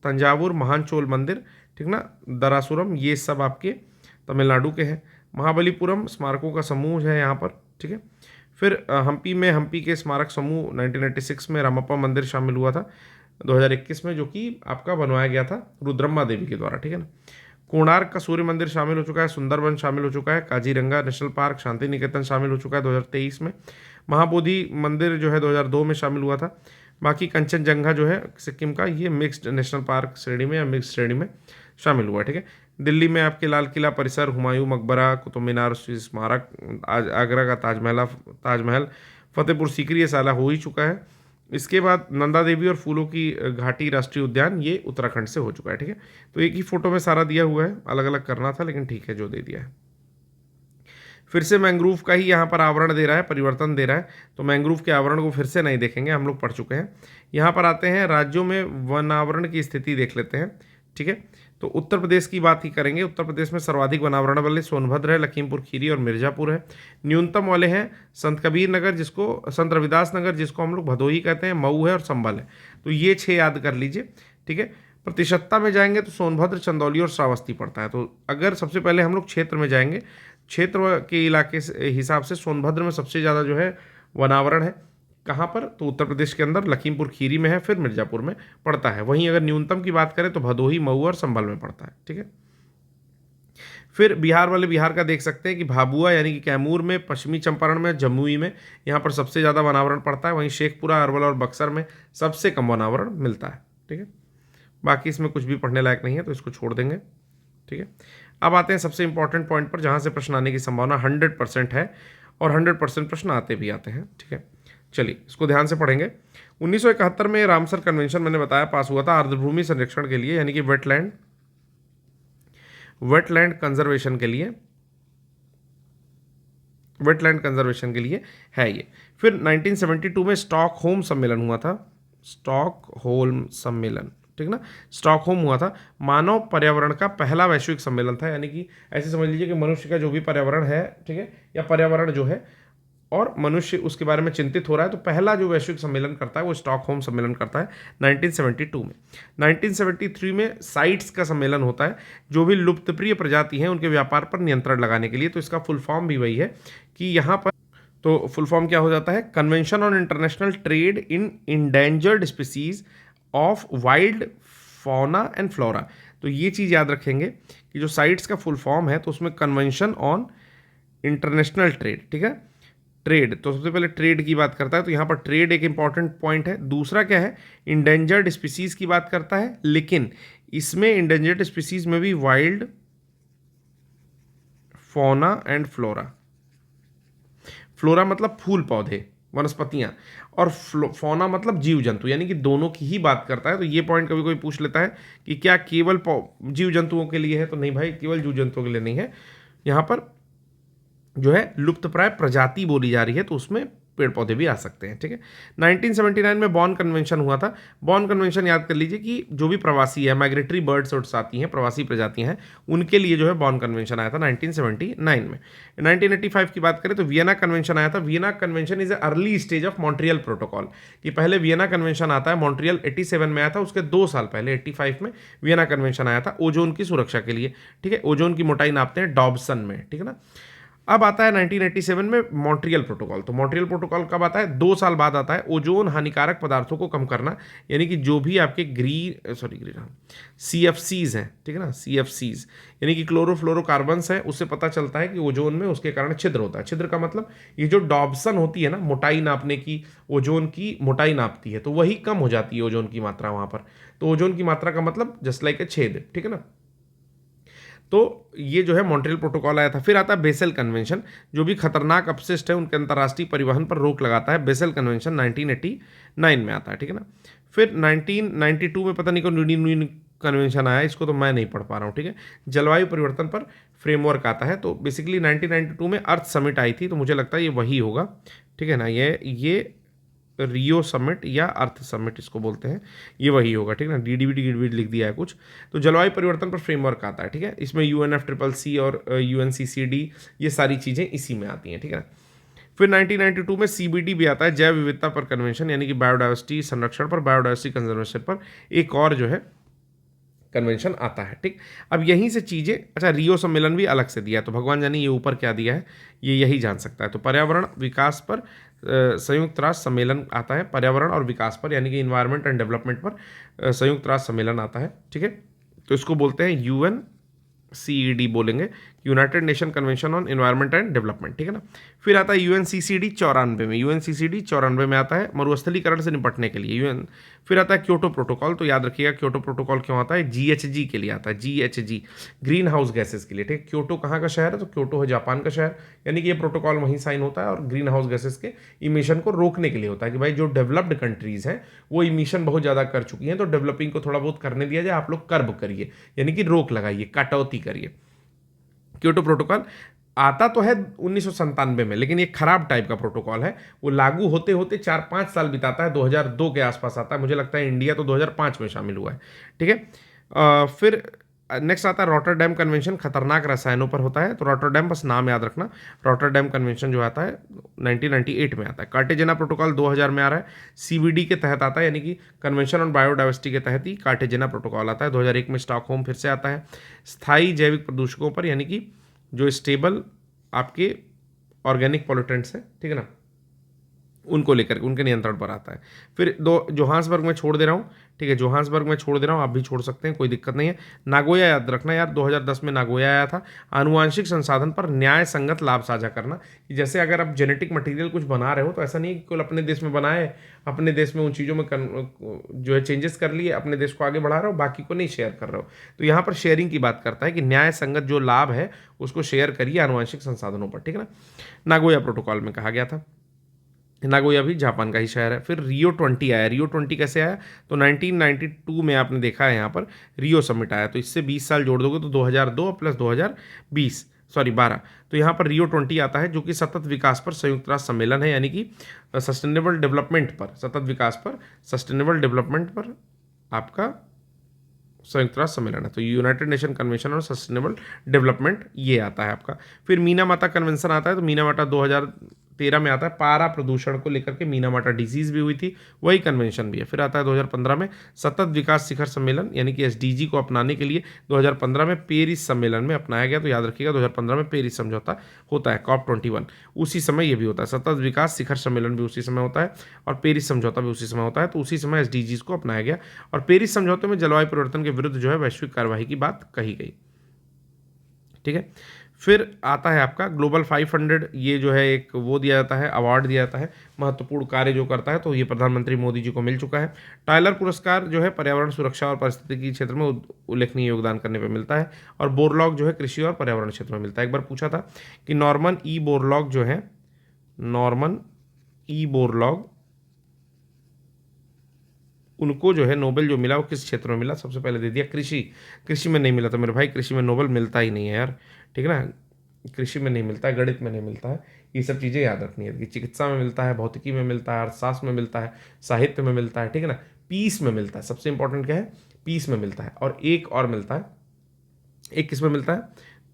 तंजावुर महान चोल मंदिर, ठीक ना, दरासुरम, ये सब आपके तमिलनाडु के हैं। महाबलीपुरम स्मारकों का समूह है यहाँ पर, ठीक है। फिर हम्पी में हम्पी के स्मारक समूह 1996 में रामप्पा मंदिर शामिल हुआ था 2021 में, जो कि आपका बनवाया गया था रुद्रम्मा देवी के द्वारा, ठीक है ना। कोणार्क का सूर्य मंदिर शामिल हो चुका है। सुंदरवन शामिल हो चुका है। काजीरंगा नेशनल पार्क, शांति निकेतन शामिल हो चुका है 2023 में। महाबोधि मंदिर जो है 2002 में शामिल हुआ था। बाकी कंचनजंगा जो है सिक्किम का, ये मिक्स्ड नेशनल पार्क श्रेणी में या मिक्स्ड श्रेणी में शामिल हुआ है, ठीक है। दिल्ली में आपके लाल किला परिसर, हुमायूं मकबरा, कुतुब मीनार स्मारक, आगरा का ताजमहल, फतेहपुर सीकरी, ये साला हो ही चुका है। इसके बाद नंदा देवी और फूलों की घाटी राष्ट्रीय उद्यान, ये उत्तराखंड से हो चुका है, ठीक है। तो एक ही फोटो में सारा दिया हुआ है, अलग अलग करना था लेकिन ठीक है जो दे दिया है। फिर से मैंग्रोव का ही यहाँ पर आवरण दे रहा है, परिवर्तन दे रहा है, तो मैंग्रोव के आवरण को फिर से नहीं देखेंगे, हम लोग पढ़ चुके हैं। यहाँ पर आते हैं राज्यों में वनावरण की स्थिति देख लेते हैं, ठीक है। तो उत्तर प्रदेश की बात ही करेंगे। उत्तर प्रदेश में सर्वाधिक वनावरण वाले सोनभद्र है, लखीमपुर खीरी और मिर्जापुर है। न्यूनतम वाले हैं संत कबीर नगर, जिसको संत रविदास नगर, जिसको हम लोग भदोही कहते हैं, मऊ है और संभल है। तो ये 6 याद कर लीजिए, ठीक है। प्रतिशतता में जाएंगे तो सोनभद्र, चंदौली और श्रावस्ती पड़ता है। तो अगर सबसे पहले हम लोग क्षेत्र में जाएंगे, क्षेत्र के इलाके से हिसाब से सोनभद्र में सबसे ज़्यादा जो है वनावरण है। कहाँ पर? तो उत्तर प्रदेश के अंदर लखीमपुर खीरी में है, फिर मिर्जापुर में पड़ता है। वहीं अगर न्यूनतम की बात करें तो भदोही, मऊ और संभल में पड़ता है, ठीक है। फिर बिहार वाले बिहार का देख सकते हैं कि भाबुआ यानी कि कैमूर में, पश्चिमी चंपारण में, जमुई में यहाँ पर सबसे ज़्यादा वनावरण पड़ता है। वहीं शेखपुरा, अरवल और बक्सर में सबसे कम वनावरण मिलता है, ठीक है। बाकी इसमें कुछ भी पढ़ने लायक नहीं है, तो इसको छोड़ देंगे, ठीक है। अब आते हैं सबसे इंपॉर्टेंट पॉइंट पर, जहाँ से प्रश्न आने की संभावना 100% है और 100% प्रश्न आते भी आते हैं, ठीक है। चलिए इसको ध्यान से पढ़ेंगे। 1971 में रामसर कन्वेंशन मैंने बताया पास हुआ था आर्द्रभूमि संरक्षण के लिए, यानी कि वेटलैंड कंजर्वेशन के लिए, वेटलैंड कंजर्वेशन के लिए है ये। फिर 1972 में स्टॉकहोम सम्मेलन हुआ था, स्टॉकहोल्म सम्मेलन, ठीक ना, स्टॉकहोम हुआ था। मानव पर्यावरण का पहला वैश्विक सम्मेलन था, यानी कि ऐसे समझ लीजिए कि मनुष्य का जो भी पर्यावरण है, ठीक है, या पर्यावरण जो है और मनुष्य उसके बारे में चिंतित हो रहा है, तो पहला जो वैश्विक सम्मेलन करता है वो स्टॉकहोम सम्मेलन करता है 1972 में। 1973 में साइट्स का सम्मेलन होता है, जो भी लुप्तप्रिय प्रजाति हैं उनके व्यापार पर नियंत्रण लगाने के लिए। तो इसका फुल फॉर्म भी वही है कि यहाँ पर, तो फुल फॉर्म क्या हो जाता है? Convention on international trade in endangered species of wild fauna and flora. तो ये चीज़ याद रखेंगे कि जो साइट्स का फुल फॉर्म है, तो उसमें कन्वेंशन ऑन इंटरनेशनल ट्रेड, ठीक है, ट्रेड, तो सबसे पहले ट्रेड की बात करता है, तो यहाँ पर ट्रेड एक इंपॉर्टेंट पॉइंट है। दूसरा क्या है? इंडेंजर्ड स्पीसीज की बात करता है, लेकिन इसमें इंडेंजर्ड स्पीसीज में भी wild fauna and flora. Flora मतलब फूल पौधे, वनस्पतियां, और फौना मतलब जीव जंतु, यानी कि दोनों की ही बात करता है। तो ये पॉइंट कभी कोई पूछ लेता है कि क्या केवल जीव जंतुओं के लिए है, तो नहीं भाई, केवल जीव जंतुओं के लिए नहीं है। यहाँ पर जो है लुप्तप्राय प्रजाति बोली जा रही है, तो उसमें पेड़ पौधे भी आ सकते हैं, ठीक है। 1979 में बॉन कन्वेंशन हुआ था। बॉन कन्वेंशन याद कर लीजिए कि जो भी प्रवासी है, माइग्रेटरी बर्ड्स उड्स आती हैं, प्रवासी प्रजातियां हैं, उनके लिए जो है बॉन कन्वेंशन आया था 1979 में। 1985 की बात करें तो वियना कन्वेंशन आया था। Vienna convention is early stage of Montreal protocol, कि पहले वियना कन्वेंशन आता है, मॉन्ट्रियल 87 में आया था, उसके 2 साल पहले 85 में वियना कन्वेंशन आया था ओजोन की सुरक्षा के लिए, ठीक है। ओजोन की मोटाई नापते हैं डॉब्सन में, ठीक है ना। अब आता है 1987 में मॉन्ट्रियल प्रोटोकॉल। तो मॉन्ट्रियल प्रोटोकॉल कब आता है? 2 साल बाद आता है। ओजोन हानिकारक पदार्थों को कम करना, यानी कि जो भी आपके CFCs हैं, ठीक है ना, CFCs यानी कि क्लोरोफ्लोरोकार्बन्स हैं, उससे पता चलता है कि ओजोन में उसके कारण छिद्र होता है। छिद्र का मतलब ये जो डॉब्सन होती है ना, मोटाई नापने की, ओजोन की मोटाई नापती है, तो वही कम हो जाती है ओजोन की मात्रा वहाँ पर। तो ओजोन की मात्रा का मतलब जस्ट लाइक ए छेद, ठीक है ना। तो ये जो है मॉन्ट्रियल प्रोटोकॉल आया था। फिर आता है बेसल कन्वेंशन, जो भी खतरनाक अपशिष्ट है उनके अंतर्राष्ट्रीय परिवहन पर रोक लगाता है। बेसल कन्वेंशन 1989 में आता है, ठीक है ना। फिर 1992 में पता नहीं कौन न्यून कन्वेंशन आया, इसको तो मैं नहीं पढ़ पा रहा हूँ, ठीक है। जलवायु परिवर्तन पर फ्रेमवर्क आता है। तो बेसिकली 1992 में अर्थ समिट आई थी, तो मुझे लगता है ये वही होगा, ठीक है ना। ये रियो समिट या अर्थ समिट इसको बोलते हैं, ये वही होगा, ठीक है ना। डीडीबी लिख दिया है कुछ। तो जलवायु परिवर्तन पर फ्रेमवर्क आता है, ठीक है। इसमें UNFCCC और UNCCD ये सारी चीज़ें इसी में आती हैं, ठीक है ना। फिर 1992 में CBD भी आता है, जैव विविधता पर कन्वेंशन, यानी कि बायोडाइवर्सिटी संरक्षण पर, बायोडाइवर्सिटी कंजर्वेशन पर एक और जो है कन्वेंशन आता है, ठीक। अब यहीं से चीज़ें, अच्छा रियो सम्मेलन भी अलग से दिया है, तो भगवान जाने ये ऊपर क्या दिया है, ये यही जान सकता है। तो पर्यावरण विकास पर संयुक्त राष्ट्र सम्मेलन आता है, पर्यावरण और विकास पर, यानी कि इन्वायरमेंट एंड डेवलपमेंट पर संयुक्त राष्ट्र सम्मेलन आता है, ठीक है। तो इसको बोलते हैं UNCED बोलेंगे, United nation convention on environment and development, ठीक है ना। फिर आता है UNCCD 94 में, UNCCD 94 में आता है मरुस्थलीकरण से निपटने के लिए फिर आता है क्योटो प्रोटोकॉल। तो याद रखिएगा क्योटो प्रोटोकॉल क्यों आता है? GHG के लिए आता है, GHG ग्रीन हाउस गैसेस के लिए, ठीक है। क्योटो कहाँ का शहर है? तो क्योटो है जापान का शहर, यानी कि ये प्रोटोकॉल वहीं साइन होता है और ग्रीन हाउस गैसेस के इमिशन को रोकने के लिए होता है कि भाई जो डेवलप्ड कंट्रीज़ हैं वो इमिशन बहुत ज़्यादा कर चुकी हैं, तो डेवलपिंग को थोड़ा बहुत करने दिया जाए, आप लोग कर्ब करिए, यानी कि रोक लगाइए, कटौती करिए। क्योटो प्रोटोकॉल आता तो है 1997 में, लेकिन ये खराब टाइप का प्रोटोकॉल है। वो लागू होते होते 4-5 साल बिताता है, 2002 के आसपास आता है। मुझे लगता है इंडिया तो 2005 में शामिल हुआ है। ठीक है। फिर नेक्स्ट आता है रॉटरडैम कन्वेंशन, खतरनाक रसायनों पर होता है। तो रॉटरडैम बस नाम याद रखना। रॉटरडैम कन्वेंशन जो आता है 1998 में आता है। कार्टेजेना प्रोटोकॉल 2000 में आ रहा है, सीबीडी के तहत आता है, यानी कि कन्वेंशन ऑन बायोडाइवर्सिटी के तहत ही कार्टेजेना प्रोटोकॉल आता है। 2001 में स्टॉकहोम फिर से आता है। स्थायी जैविक प्रदूषकों पर, यानी कि जो स्टेबल आपके ऑर्गेनिक पॉल्यूटेंट्स हैं, ठीक है ना, उनको लेकर उनके नियंत्रण पर आता है। फिर दो जोहान्सबर्ग में छोड़ दे रहा हूँ, ठीक है, जोहान्सबर्ग में छोड़ दे रहा हूँ, आप भी छोड़ सकते हैं, कोई दिक्कत नहीं है। नागोया याद रखना यार, 2010 में नागोया आया था। आनुवांशिक संसाधन पर न्याय संगत लाभ साझा करना, कि जैसे अगर आप जेनेटिक मटेरियल कुछ बना रहे हो तो ऐसा नहीं कि केवल अपने देश में बनाए, अपने देश में उन चीज़ों में जो है चेंजेस कर लिए, अपने देश को आगे बढ़ा रहे हो, बाकी को नहीं शेयर कर रहे हो। तो यहाँ पर शेयरिंग की बात करता है कि न्याय संगत जो लाभ है उसको शेयर करिए आनुवांशिक संसाधनों पर, ठीक है ना। नागोया प्रोटोकॉल में कहा गया था। नागोया भी जापान का ही शहर है। फिर रियो 20 आया। रियो 20 कैसे आया? तो 1992 में आपने देखा है यहाँ पर रियो समिट आया, तो इससे 20 साल जोड़ दोगे तो 2002 प्लस 2020 सॉरी 12, तो यहाँ पर रियो 20 आता है, जो कि सतत विकास पर संयुक्त राष्ट्र सम्मेलन है, यानी कि सस्टेनेबल डेवलपमेंट पर, सतत विकास पर, सस्टेनेबल डेवलपमेंट पर आपका संयुक्त राष्ट्र सम्मेलन है। तो United nation convention on sustainable development ये आता है आपका। फिर मीना माता कन्वेंशन आता है, तो मीना माता 2013 में आता है। पारा प्रदूषण को लेकर के मीना माता डिजीज भी हुई थी, वही कन्वेंशन भी है। फिर आता है 2015 में सतत विकास शिखर सम्मेलन, यानी कि एसडीजी को अपनाने के लिए 2015 में पेरिस सम्मेलन में अपनाया गया। तो याद रखिएगा 2015 में पेरिस समझौता होता है, COP21, उसी समय ये भी होता है। सतत विकास शिखर सम्मेलन भी उसी समय होता है और पेरिस समझौता भी उसी समय होता है। तो उसी समय एसडीजीज को अपनाया गया और पेरिस समझौते में जलवायु परिवर्तन के विरुद्ध जो है वैश्विक कार्यवाही की बात कही गई, ठीक है। फिर आता है आपका ग्लोबल 500, ये जो है एक वो दिया जाता है, अवार्ड दिया जाता है महत्वपूर्ण कार्य जो करता है, तो ये प्रधानमंत्री मोदी जी को मिल चुका है। टायलर पुरस्कार जो है पर्यावरण सुरक्षा और पारिस्थितिकी क्षेत्र में उल्लेखनीय योगदान करने पर मिलता है। और बोरलॉग जो है कृषि और पर्यावरण क्षेत्र में मिलता है। एक बार पूछा था कि नॉर्मन ई बोरलॉग जो है, नॉर्मन ई बोरलॉग, उनको जो है नोबेल जो मिला वो किस क्षेत्र में मिला? सबसे पहले दे दिया कृषि। कृषि में नहीं मिला तो मेरे भाई कृषि में नोबेल मिलता ही नहीं है यार, ठीक है ना। कृषि में नहीं मिलता है, गणित में नहीं मिलता है, ये सब चीज़ें याद रखनी है कि चिकित्सा में मिलता है, भौतिकी में मिलता है, अर्थशास्त्र में मिलता है, साहित्य में मिलता है, ठीक है ना। पीस में मिलता है, सबसे इंपॉर्टेंट क्या है, पीस में मिलता है। और एक और मिलता है, एक किस में मिलता है,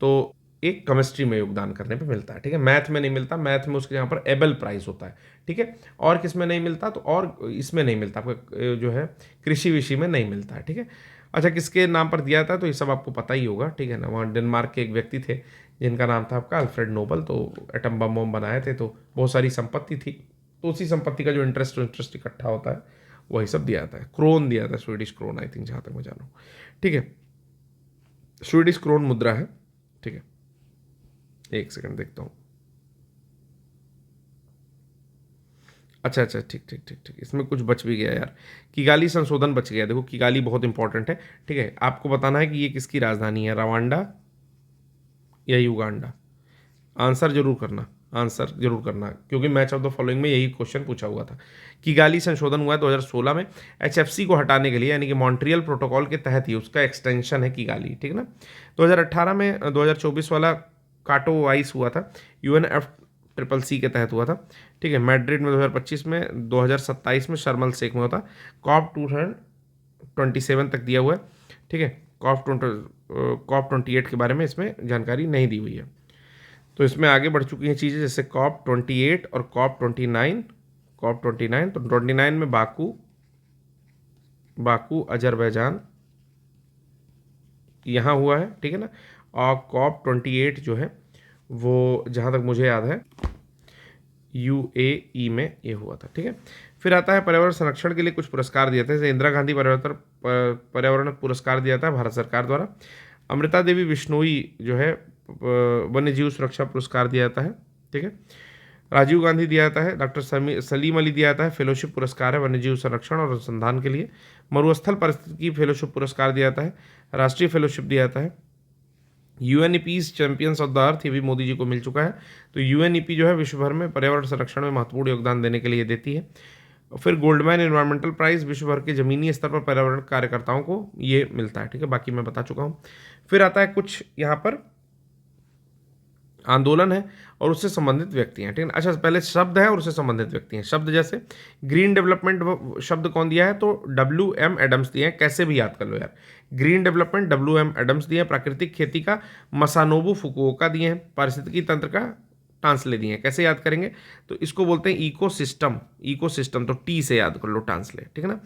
तो एक केमिस्ट्री में योगदान करने पे मिलता है, ठीक है। मैथ में नहीं मिलता, मैथ में उसके यहाँ पर एबल प्राइज होता है, ठीक है। और किस में नहीं मिलता, तो और इसमें नहीं मिलता आपका जो है कृषि विषय में नहीं मिलता है, ठीक है। अच्छा, किसके नाम पर दिया था, तो ये सब आपको पता ही होगा, ठीक है ना। वहाँ डेनमार्क के एक व्यक्ति थे जिनका नाम था आपका अल्फ्रेड नोबल, तो एटम बम बम बनाए थे, तो बहुत सारी संपत्ति थी, तो उसी संपत्ति का जो इंटरेस्ट इकट्ठा होता है वही सब दिया जाता है। क्रोन दिया था, स्वीडिश क्रोन, आई थिंक, जहाँ तक मैं जानूँ, ठीक है। स्वीडिश क्रोन मुद्रा है, ठीक है। एक सेकंड देखता हूँ। अच्छा अच्छा, ठीक ठीक ठीक ठीक, इसमें कुछ बच भी गया यार, किगाली संशोधन बच गया। देखो किगाली बहुत इंपॉर्टेंट है, ठीक है। आपको बताना है कि ये किसकी राजधानी है, रवांडा या युगांडा। आंसर जरूर करना, आंसर जरूर करना, क्योंकि मैच ऑफ द फॉलोइंग में यही क्वेश्चन पूछा हुआ था। किगाली संशोधन हुआ है 2016 में, एचएफसी को हटाने के लिए, यानी कि मॉन्ट्रियल प्रोटोकॉल के तहत ही उसका एक्सटेंशन है किगाली, ठीक है ना। 2018 में 2024 वाला काटो वाइस हुआ था, UNFCCC के तहत हुआ था, ठीक है। मैड्रिड में 2025 में, 2027 में शर्म एल शेख में होता। COP 27 तक दिया हुआ है, ठीक है। COP 28 के बारे में इसमें जानकारी नहीं दी हुई है। तो इसमें आगे बढ़ चुकी हैं चीज़ें, जैसे COP 28 और COP 29। COP 29, तो 29 में बाकू अजरबैजान यहाँ हुआ है, ठीक है ना। और COP 28 जो है वो जहाँ तक मुझे याद है UAE में ये हुआ था, ठीक है। फिर आता है पर्यावरण संरक्षण के लिए कुछ पुरस्कार दिए थे, जैसे इंदिरा गांधी पर्यावरण पुरस्कार दिया था भारत सरकार द्वारा। अमृता देवी बिश्नोई जो है वन्य जीव सुरक्षा पुरस्कार दिया जाता है, ठीक है। राजीव गांधी दिया जाता है, डॉक्टर सलीम अली दिया जाता है, फेलोशिप पुरस्कार है वन्य जीव संरक्षण और अनुसंधान के लिए। मरुस्थल पारिस्थितिकी फेलोशिप पुरस्कार दिया जाता है, राष्ट्रीय फेलोशिप दिया जाता है। UNEP's चैंपियंस ऑफ द अर्थ, ये भी मोदी जी को मिल चुका है। तो UNEP जो है विश्व भर में पर्यावरण संरक्षण में महत्वपूर्ण योगदान देने के लिए देती है। फिर गोल्डमैन एनवायरमेंटल प्राइज विश्व भर के जमीनी स्तर पर पर्यावरण कार्यकर्ताओं को ये मिलता है, ठीक है। बाकी मैं बता चुका हूँ। फिर आता है कुछ यहाँ पर आंदोलन है और उससे संबंधित व्यक्ति हैं, ठीक है ना। अच्छा, पहले शब्द है और उससे संबंधित व्यक्ति हैं। शब्द जैसे ग्रीन डेवलपमेंट शब्द कौन दिया है, तो WM एडम्स दिए हैं, कैसे भी याद कर लो यार। ग्रीन डेवलपमेंट WM एडम्स दिए हैं। प्राकृतिक खेती का मसानोबु फुकुओका दिए हैं। पारिस्थितिकी तंत्र का टांसले दिए हैं। कैसे याद करेंगे, तो इसको बोलते हैं इकोसिस्टम। इकोसिस्टम तो टी से याद कर लो, टांसले, ठीक है ना।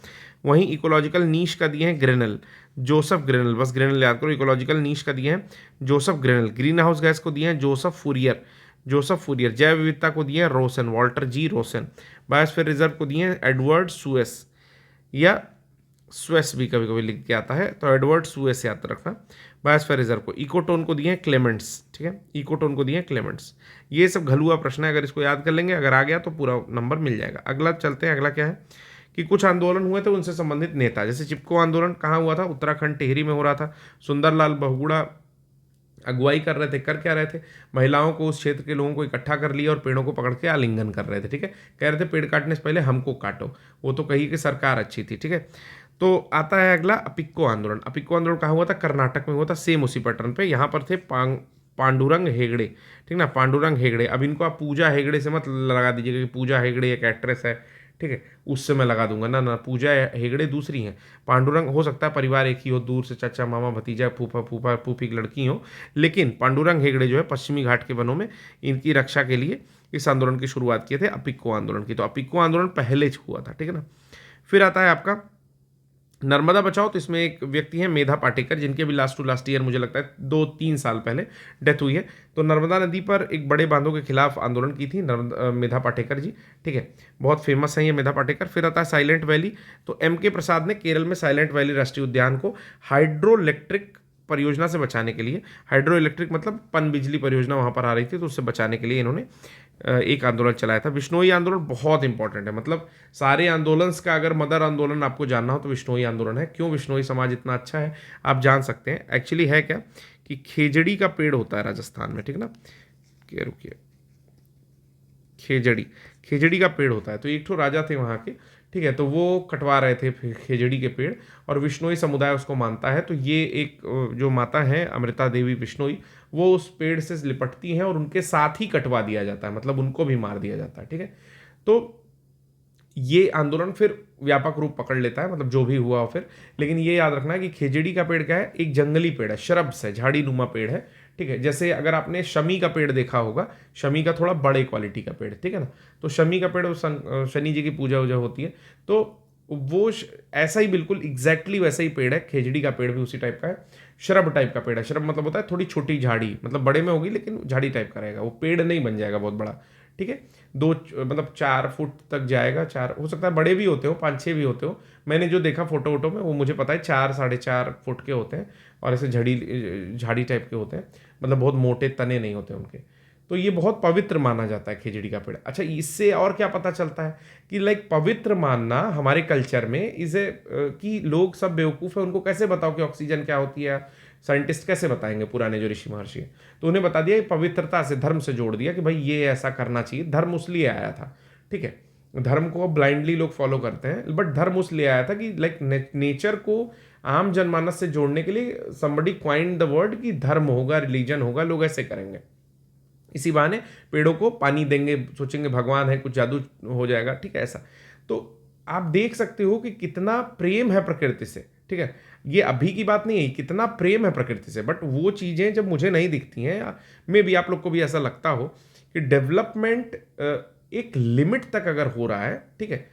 वहीं इकोलॉजिकल नीश का दिए हैं ग्रेनल, जोसेफ ग्रेनल, बस ग्रेनल याद करो। इकोलॉजिकल नीश का दिए हैं Joseph granal. Green house gas को दिए हैं जोसेफ फूरियर, जोसेफ फूरियर। जैव विविधता को दिए हैं रोसन, वॉल्टर जी रोसन। बायोस्फीयर रिजर्व को दिए हैं एडवर्ड सुएस, या स्वेस भी कभी कभी लिख के आता है, तो एडवर्ड सुएस याद रखना। बायोस्फीयर रिजर्व को। इकोटोन को दिए हैं क्लेमेंट्स, ठीक है, इकोटोन को दिए हैं क्लेमेंट्स। ये सब घलुआ प्रश्न है, अगर इसको याद कर लेंगे, अगर आ गया तो पूरा नंबर मिल जाएगा। अगला चलते हैं, अगला क्या है कि कुछ आंदोलन हुए थे उनसे संबंधित नेता। जैसे चिपको आंदोलन कहाँ हुआ था, उत्तराखंड टेहरी में हो रहा था। सुंदरलाल बहुगुणा अगुवाई कर रहे थे। कर क्या रहे थे, महिलाओं को, उस क्षेत्र के लोगों को इकट्ठा कर लिया और पेड़ों को पकड़ के आलिंगन कर रहे थे, ठीक है। कह रहे थे पेड़ काटने से पहले हमको काटो, वो तो कही कि सरकार अच्छी थी, ठीक है। तो आता है अगला अपिक्को आंदोलन। अपिक्को आंदोलन कहाँ हुआ था, कर्नाटक में हुआ था, सेम उसी पैटर्न पे। यहाँ पर थे पांडुरंग हेगड़े, ठीक ना, पांडुरंग हेगड़े। अब इनको आप पूजा हेगड़े से मत लगा दीजिएगा कि पूजा हेगड़े एक एक्ट्रेस है, ठीक है, उससे मैं लगा दूंगा ना, ना, पूजा हेगड़े दूसरी हैं। पांडुरंग हो सकता है परिवार एक ही हो, दूर से चाचा मामा भतीजा फूफा फूफा फूफी की लड़की हो, लेकिन पांडुरंग हेगड़े जो है पश्चिमी घाट के वनों में इनकी रक्षा के लिए इस आंदोलन की शुरुआत किए थे, अपिक्को आंदोलन की। तो अपिक्को आंदोलन पहले हुआ था, ठीक है ना। फिर आता है आपका नर्मदा बचाओ। तो इसमें एक व्यक्ति हैं मेधा पाटेकर, जिनके भी लास्ट टू लास्ट ईयर मुझे लगता है 2-3 साल पहले डेथ हुई है। तो नर्मदा नदी पर एक बड़े बांधों के खिलाफ आंदोलन की थी मेधा पाटेकर जी, ठीक है, बहुत फेमस है ये मेधा पाटेकर। फिर आता है साइलेंट वैली। तो MK प्रसाद ने केरल में साइलेंट वैली राष्ट्रीय उद्यान को हाइड्रो इलेक्ट्रिक परियोजना से बचाने के लिए, हाइड्रो इलेक्ट्रिक मतलब पन बिजली परियोजना वहाँ पर आ रही थी, तो उससे बचाने के लिए इन्होंने एक आंदोलन चलाया था। विश्नोई आंदोलन बहुत इंपॉर्टेंट है, मतलब सारे आंदोलन का अगर मदर आंदोलन आपको जानना हो तो विश्नोई आंदोलन है। क्यों विश्नोई समाज इतना अच्छा है आप जान सकते हैं। एक्चुअली है क्या कि खेजड़ी का पेड़ होता है राजस्थान में, ठीक है ना, क्या रुकिए, खेजड़ी, खेजड़ी का पेड़ होता है। तो एक ठो राजा थे वहाँ के, ठीक है, तो वो कटवा रहे थे खेजड़ी के पेड़, और विश्नोई समुदाय उसको मानता है। तो ये एक जो माता है अमृता देवी विश्नोई, वो उस पेड़ से लिपटती हैं और उनके साथ ही कटवा दिया जाता है, मतलब उनको भी मार दिया जाता है, ठीक है। तो ये आंदोलन फिर व्यापक रूप पकड़ लेता है, मतलब जो भी हुआ फिर। लेकिन ये याद रखना है कि खेजड़ी का पेड़ क्या है, एक जंगली पेड़ है, श्रब्स है, झाड़ी नुमा पेड़ है, ठीक है। जैसे अगर आपने शमी का पेड़ देखा होगा, शमी का थोड़ा बड़े क्वालिटी का पेड़, ठीक है ना, तो शमी का पेड़ शनि जी की पूजा वूजा होती है, तो वो ऐसा ही बिल्कुल एग्जैक्टली वैसा ही पेड़ है। खेजड़ी का पेड़ भी उसी टाइप का है, श्रब टाइप का पेड़ है। श्रब मतलब होता है थोड़ी छोटी झाड़ी, मतलब बड़े में होगी लेकिन झाड़ी टाइप का रहेगा, वो पेड़ नहीं बन जाएगा बहुत बड़ा, ठीक है। मतलब 4 फुट तक जाएगा, 4 हो सकता है, बड़े भी होते हो, 5-6 भी होते हो। मैंने जो देखा फोटो वोटो में वो मुझे पता है 4-4.5 फुट के होते हैं, और ऐसे झाड़ी टाइप के होते हैं, मतलब बहुत मोटे तने नहीं होते उनके। तो ये बहुत पवित्र माना जाता है खेजड़ी का पेड़। अच्छा, इससे और क्या पता चलता है कि लाइक पवित्र मानना हमारे कल्चर में इसे कि लोग सब बेवकूफ़ है, उनको कैसे बताओ कि ऑक्सीजन क्या होती है, साइंटिस्ट कैसे बताएंगे, पुराने जो ऋषि महर्षि हैं। तो उन्हें बता दिया, पवित्रता से, धर्म से जोड़ दिया कि भाई ये ऐसा करना चाहिए। धर्म उसलिए आया था, ठीक है, धर्म को ब्लाइंडली लोग फॉलो करते हैं, बट धर्म उसलिए आया था कि लाइक नेचर को आम जनमानस से जोड़ने के लिए समबडी क्वाइंड द वर्ड कि धर्म होगा, रिलीजन होगा, लोग ऐसे करेंगे। इसी बहाने पेड़ों को पानी देंगे, सोचेंगे भगवान है, कुछ जादू हो जाएगा, ठीक है, ऐसा। तो आप देख सकते हो कि कितना प्रेम है प्रकृति से, ठीक है। ये अभी की बात नहीं है, कितना प्रेम है प्रकृति से। बट वो चीज़ें जब मुझे नहीं दिखती हैं, मे भी आप लोग को भी ऐसा लगता हो कि डेवलपमेंट एक लिमिट तक अगर हो रहा है, ठीक है,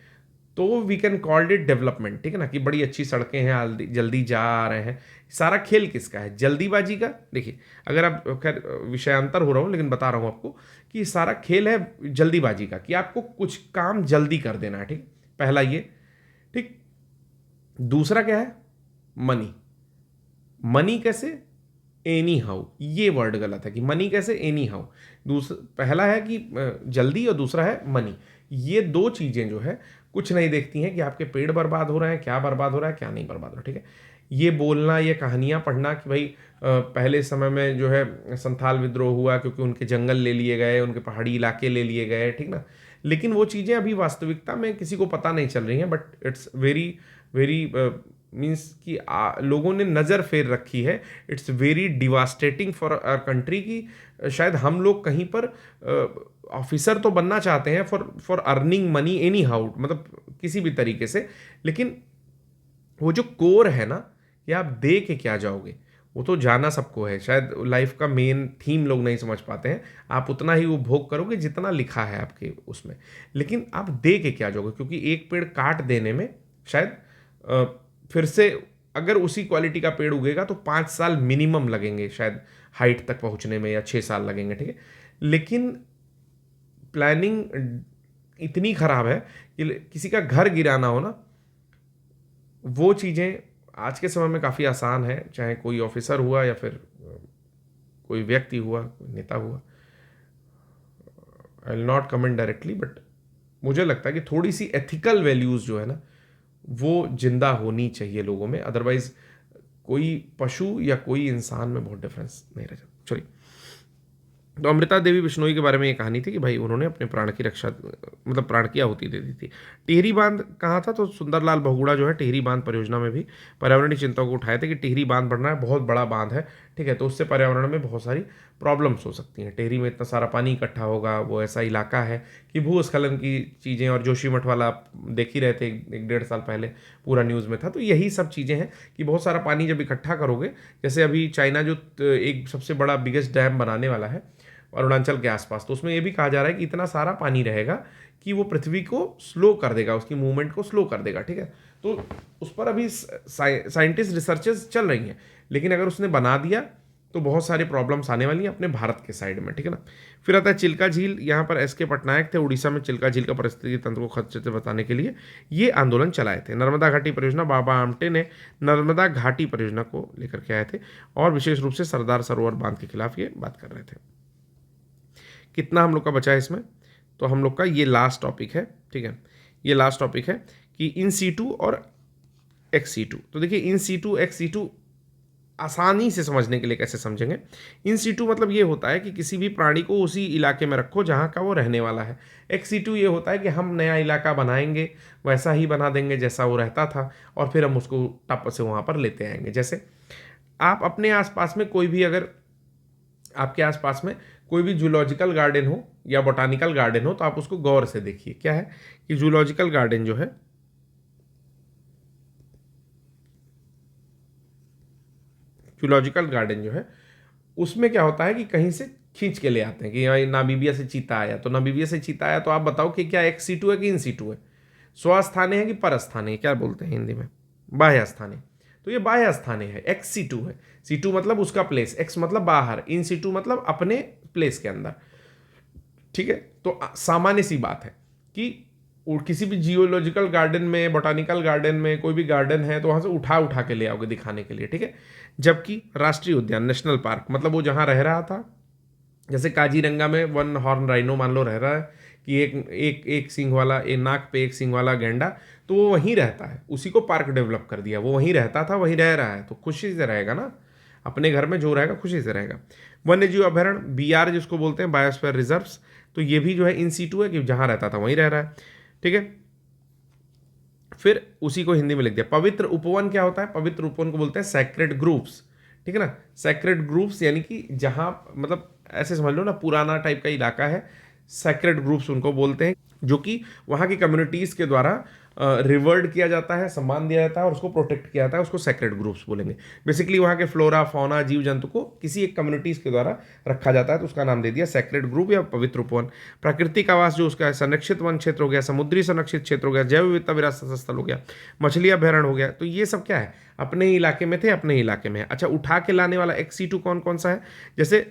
तो we can called it development, ठीक है ना, कि बड़ी अच्छी सड़कें हैं, जल्दी जा आ रहे हैं। सारा खेल किसका है, जल्दीबाजी का। देखिए, अगर आप, खैर विषयांतर हो रहा हूँ लेकिन बता रहा हूँ आपको कि सारा खेल है जल्दीबाजी का, कि आपको कुछ काम जल्दी कर देना है, ठीक। पहला ये, ठीक। दूसरा क्या है, मनी। मनी कैसे, एनी हाउ, ये वर्ड गलत है कि मनी कैसे, एनी हाउ। दूसरा, पहला है कि जल्दी, और दूसरा है मनी। ये दो चीज़ें जो है कुछ नहीं देखती हैं कि आपके पेड़ बर्बाद हो रहे हैं, क्या बर्बाद हो रहा है, क्या नहीं बर्बाद हो रहा है, ठीक है। ये बोलना, ये कहानियाँ पढ़ना कि भाई पहले समय में जो है संथाल विद्रोह हुआ क्योंकि उनके जंगल ले लिए गए, उनके पहाड़ी इलाके ले लिए गए, ठीक ना, लेकिन वो चीज़ें अभी वास्तविकता में किसी को पता नहीं चल रही हैं। But it's very very means कि लोगों ने नज़र फेर रखी है। It's very devastating for our country कि शायद हम लोग कहीं पर ऑफिसर तो बनना चाहते हैं for earning money any how, मतलब किसी भी तरीके से, लेकिन वो जो कोर है ना, कि आप दे के क्या जाओगे, वो तो जाना सबको है। शायद लाइफ का मेन थीम लोग नहीं समझ पाते हैं। आप उतना ही उपभोग करोगे जितना लिखा है आपके उसमें, लेकिन आप दे के क्या जाओगे, क्योंकि एक पेड़ काट देने में शायद फिर से अगर उसी क्वालिटी का पेड़ उगेगा तो 5 साल मिनिमम लगेंगे शायद हाइट तक पहुंचने में, या 6 साल लगेंगे, ठीक है। लेकिन प्लानिंग इतनी खराब है कि किसी का घर गिराना हो ना, वो चीज़ें आज के समय में काफ़ी आसान है, चाहे कोई ऑफिसर हुआ या फिर कोई व्यक्ति हुआ, कोई नेता हुआ। I will not comment directly, but मुझे लगता है कि थोड़ी सी एथिकल वैल्यूज़ जो है ना, वो जिंदा होनी चाहिए लोगों में। अदरवाइज कोई पशु या कोई इंसान में बहुत डिफरेंस नहीं रह जाता। चलिए, तो अमृता देवी बिश्नोई के बारे में ये कहानी थी कि भाई उन्होंने अपने प्राण की रक्षा, मतलब प्राण की आहुति दे दी थी। टिहरी बांध कहाँ था, तो सुंदरलाल बहुगुणा जो है टिहरी बांध परियोजना में भी पर्यावरणीय चिंताओं को उठाए थे कि टिहरी बांध बढ़ना है, बहुत बड़ा बांध है, ठीक है, तो उससे पर्यावरण में बहुत सारी प्रॉब्लम्स हो सकती हैं। टिहरी में इतना सारा पानी इकट्ठा होगा, वो ऐसा इलाका है कि भूस्खलन की चीज़ें, और जोशीमठ वाला आप देख ही रहे थे, 1-1.5 साल पहले पूरा न्यूज़ में था। तो यही सब चीज़ें हैं कि बहुत सारा पानी जब इकट्ठा करोगे, जैसे अभी चाइना जो एक सबसे बड़ा बिगेस्ट डैम बनाने वाला है अरुणाचल के आसपास, तो उसमें ये भी कहा जा रहा है कि इतना सारा पानी रहेगा कि वो पृथ्वी को स्लो कर देगा, उसकी मूवमेंट को स्लो कर देगा, ठीक है। तो उस पर अभी साइंटिस्ट रिसर्चेस चल रही हैं, लेकिन अगर उसने बना दिया तो बहुत सारी प्रॉब्लम्स आने वाली हैं अपने भारत के साइड में, ठीक है ना। फिर आता है चिल्का झील। यहाँ पर एस.के. पटनायक थे, उड़ीसा में चिल्का झील का पारिस्थितिकी तंत्र को खतरे से बताने के लिए ये आंदोलन चलाए थे। नर्मदा घाटी परियोजना, बाबा आमटे ने नर्मदा घाटी परियोजना को लेकर के आए थे, और विशेष रूप से सरदार सरोवर बांध के खिलाफ ये बात कर रहे थे। कितना हम लोग का बचा है इसमें, तो हम लोग का ये लास्ट टॉपिक है, ठीक है, ये लास्ट टॉपिक है कि इन सीटू और एक्स सीटू। तो देखिए, इन सीटू एक्स सीटू आसानी से समझने के लिए कैसे समझेंगे। इन सीटू मतलब ये होता है कि किसी भी प्राणी को उसी इलाके में रखो जहाँ का वो रहने वाला है। एक्स सीटू ये होता है कि हम नया इलाका बनाएंगे, वैसा ही बना देंगे जैसा वो रहता था, और फिर हम उसको टप से वहाँ पर लेते आएंगे। जैसे आप अपने आसपास में कोई भी, अगर आपके आसपास में कोई भी जूलॉजिकल गार्डन हो या बोटानिकल गार्डन हो, तो आप उसको गौर से देखिए। क्या है कि जूलॉजिकल गार्डन जो है, जूलॉजिकल गार्डन जो है, उसमें क्या होता है कि कहीं से खींच के ले आते हैं कि यहाँ नामीबिया से चीता आया, तो नामीबिया से चीता आया, तो आप बताओ कि क्या एक्स सीटू है कि इन सीटू है, स्वस्थाने है कि परस्थाने है, क्या बोलते हैं हिंदी में, बाह्य स्थाने। तो ये बाह्य स्थाने है, एक्स सीटू है। सीटू मतलब उसका प्लेस, एक्स मतलब बाहर, इन सीटू मतलब अपने प्लेस के अंदर, ठीक है। तो सामान्य सी बात है कि किसी भी जियोलॉजिकल गार्डन में, बोटानिकल गार्डन में, कोई भी गार्डन है, तो वहाँ से उठा उठा के ले आओगे दिखाने के लिए, ठीक है। जबकि राष्ट्रीय उद्यान, नेशनल पार्क, मतलब वो जहाँ रह रहा था, जैसे काजीरंगा में वन हॉर्न राइनो मान लो रह रहा है कि एक सींग वाला, एक नाक पे एक सींग वाला गैंडा, तो वो वहीं रहता है, उसी को पार्क डेवलप कर दिया, वो वहीं रहता था, वहीं रह रहा है, तो खुशी से रहेगा ना, अपने घर में जो रहेगा खुशी से रहेगा। वन्य जीव अभयारण्य, BR जिसको बोलते हैं, बायोस्फीयर रिजर्व्स, तो ये भी जो है इन सीटू है कि जहाँ रहता था वहीं रह रहा है, ठीक है। फिर उसी को हिंदी में लिख दिया। पवित्र उपवन क्या होता है, पवित्र उपवन को बोलते हैं सैक्रेड ग्रुप्स, ठीक है ना। सैक्रेड ग्रुप्स यानी कि जहाँ, मतलब ऐसे समझ लो ना, पुराना टाइप का इलाका है, सैक्रेड ग्रुप्स उनको बोलते हैं, जो कि वहाँ की कम्युनिटीज़ के द्वारा रिवर्ड किया जाता है, सम्मान दिया जाता है, और उसको प्रोटेक्ट किया जाता है, उसको सैक्रेड ग्रुप्स बोलेंगे। बेसिकली वहाँ के फ्लोरा फौना जीव जंतु को किसी एक कम्युनिटीज़ के द्वारा रखा जाता है, तो उसका नाम दे दिया सैक्रेड ग्रुप या पवित्र उपवन। प्राकृतिक आवास जो उसका है, संरक्षित वन क्षेत्र हो गया, समुद्री संरक्षित क्षेत्र हो गया, जैव विविधता विरासत स्थल हो गया, मछली अभ्यारण्य हो गया। तो ये सब क्या है, अपने ही इलाके में थे, अपने ही इलाके में है। अच्छा, उठा के लाने वाला एक्स सीटू कौन कौन सा है, जैसे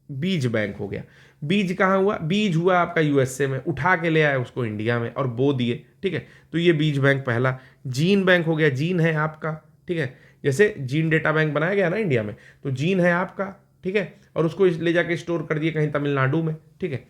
बीज बैंक हो गया। बीज कहाँ हुआ, बीज हुआ आपका USA में, उठा के ले आए उसको इंडिया में और बो दिए, ठीक है, तो ये बीज बैंक पहला। जीन बैंक हो गया, जीन है आपका, ठीक है, जैसे जीन डेटा बैंक बनाया गया ना इंडिया में, तो जीन है आपका, ठीक है, और उसको ले जाके स्टोर कर दिए कहीं तमिलनाडु में, ठीक है।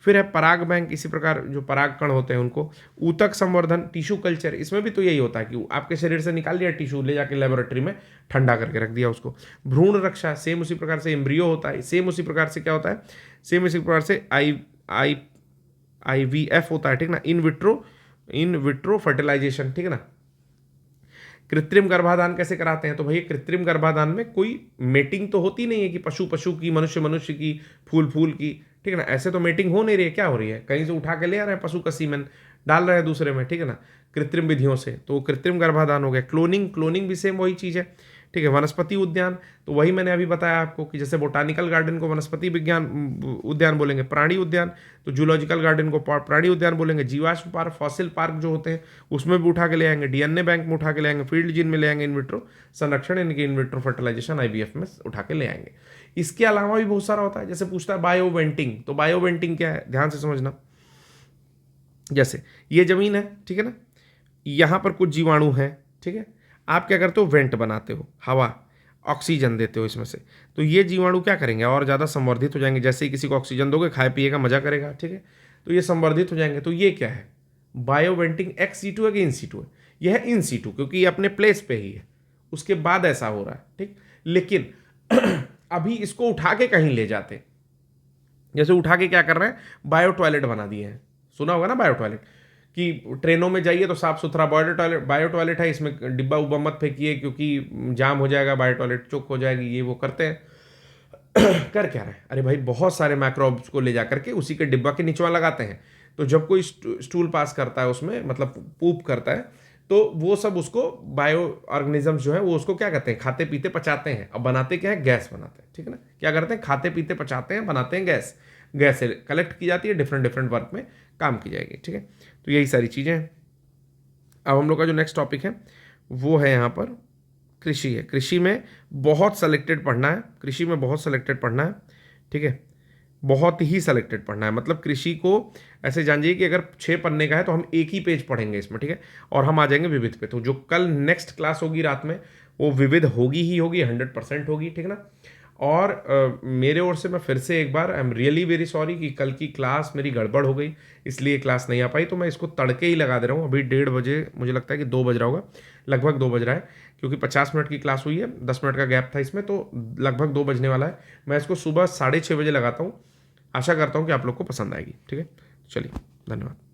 फिर है पराग बैंक, इसी प्रकार जो पराग कण होते हैं उनको। ऊतक संवर्धन, टिश्यू कल्चर, इसमें भी तो यही होता है कि आपके शरीर से निकाल लिया टिश्यू, ले जाके लेबोरेटरी में ठंडा करके रख दिया उसको। भ्रूण रक्षा, सेम उसी प्रकार से एम्ब्रियो होता है, सेम उसी प्रकार से क्या होता है, सेम उसी प्रकार से IVF होता है, ठीक ना, इन विट्रो फर्टिलाइजेशन, ठीक है ना। कृत्रिम गर्भाधान कैसे कराते हैं? तो भैया कृत्रिम गर्भाधान में कोई मेटिंग तो होती नहीं है कि पशु पशु की, मनुष्य मनुष्य की, फूल फूल की, ठीक है ना। ऐसे तो मेटिंग हो नहीं रही है, क्या हो रही है? कहीं से उठा के ले आ रहे हैं पशु का सीमेन, डाल रहे हैं दूसरे में, ठीक है ना, कृत्रिम विधियों से, तो कृत्रिम गर्भाधान हो गया। क्लोनिंग, क्लोनिंग भी सेम वही चीज़ है, ठीक है। वनस्पति उद्यान, तो वही मैंने अभी बताया आपको कि जैसे बोटानिकल गार्डन को वनस्पति विज्ञान उद्यान बोलेंगे, प्राणी उद्यान तो जूलॉजिकल गार्डन को प्राणी उद्यान बोलेंगे, जीवाश्म पार्क, फॉसिल पार्क जो होते हैं उसमें भी उठा के ले आएंगे, डीएनए बैंक में उठा के ले आएंगे, फील्ड जिन में ले आएंगे, इनविट्रो संरक्षण इनके इनविट्रो फर्टिलाइजेशन आईवीएफ में उठा के ले आएंगे। इसके अलावा भी बहुत सारा होता है, जैसे पूछता है बायोवेंटिंग, तो बायोवेंटिंग क्या है, ध्यान से समझना। जैसे ये जमीन है, ठीक है ना, यहाँ पर कुछ जीवाणु हैं, ठीक है, आप क्या करते हो, वेंट बनाते हो, हवा ऑक्सीजन देते हो इसमें से, तो ये जीवाणु क्या करेंगे, और ज़्यादा संवर्धित हो जाएंगे। जैसे ही किसी को ऑक्सीजन दोगे, खाए पिएगा, मजा करेगा, ठीक है, तो ये संवर्धित हो जाएंगे। तो ये क्या है, बायोवेंटिंग एक्स सीटू है कि इन सीटू है? यह है इन सीटू, क्योंकि ये अपने प्लेस पे ही है, उसके बाद ऐसा हो रहा है, ठीक। लेकिन अभी इसको उठा के कहीं ले जाते, जैसे उठा के क्या कर रहे हैं, बायो टॉयलेट बना दिए हैं, सुना होगा ना बायो टॉयलेट, कि ट्रेनों में जाइए तो साफ सुथरा बायो टॉयलेट है, इसमें डिब्बा उब्बा मत फेंकिए क्योंकि जाम हो जाएगा, बायो टॉयलेट चोक हो जाएगी, ये वो करते हैं। कर क्या रहे हैं, अरे भाई बहुत सारे माइक्रोब्स को ले जा करके उसी के डिब्बा के नीचवा लगाते हैं, तो जब कोई स्टूल पास करता है उसमें, मतलब पूप करता है, तो वो सब उसको बायो ऑर्गेनिजम्स जो है वो उसको क्या करते हैं, खाते पीते पचाते हैं। अब बनाते क्या है, गैस बनाते हैं, ठीक है ना। क्या करते हैं, खाते पीते पचाते हैं, बनाते हैं गैस, गैस से कलेक्ट की जाती है, डिफरेंट डिफरेंट वर्क में काम की जाएगी, ठीक है। तो यही सारी चीज़ें हैं। अब हम लोग का जो नेक्स्ट टॉपिक है वो है यहाँ पर कृषि है। कृषि में बहुत सेलेक्टेड पढ़ना है, कृषि में बहुत सेलेक्टेड पढ़ना है, ठीक है, बहुत ही सेलेक्टेड पढ़ना है। मतलब कृषि को ऐसे जानिए कि अगर 6 पन्ने का है तो हम एक ही पेज पढ़ेंगे इसमें, ठीक है, और हम आ जाएंगे विविध पे। तो जो कल नेक्स्ट क्लास होगी रात में वो विविध होगी ही होगी, 100% होगी, ठीक है ना। और मेरे ओर से मैं फिर से एक बार I am really very sorry कि कल की क्लास मेरी गड़बड़ हो गई, इसलिए क्लास नहीं आ पाई। तो मैं इसको तड़के ही लगा दे रहा हूँ। अभी 1:30 बजे, मुझे लगता है कि 2 बज रहा होगा, लगभग 2 बज रहा है, क्योंकि 50 मिनट की क्लास हुई है, 10 मिनट का गैप था इसमें, तो लगभग 2 बजने वाला है। मैं इसको सुबह 6:30 बजे लगाता हूँ। आशा करता हूँ कि आप लोग को पसंद आएगी, ठीक है। चलिए, धन्यवाद।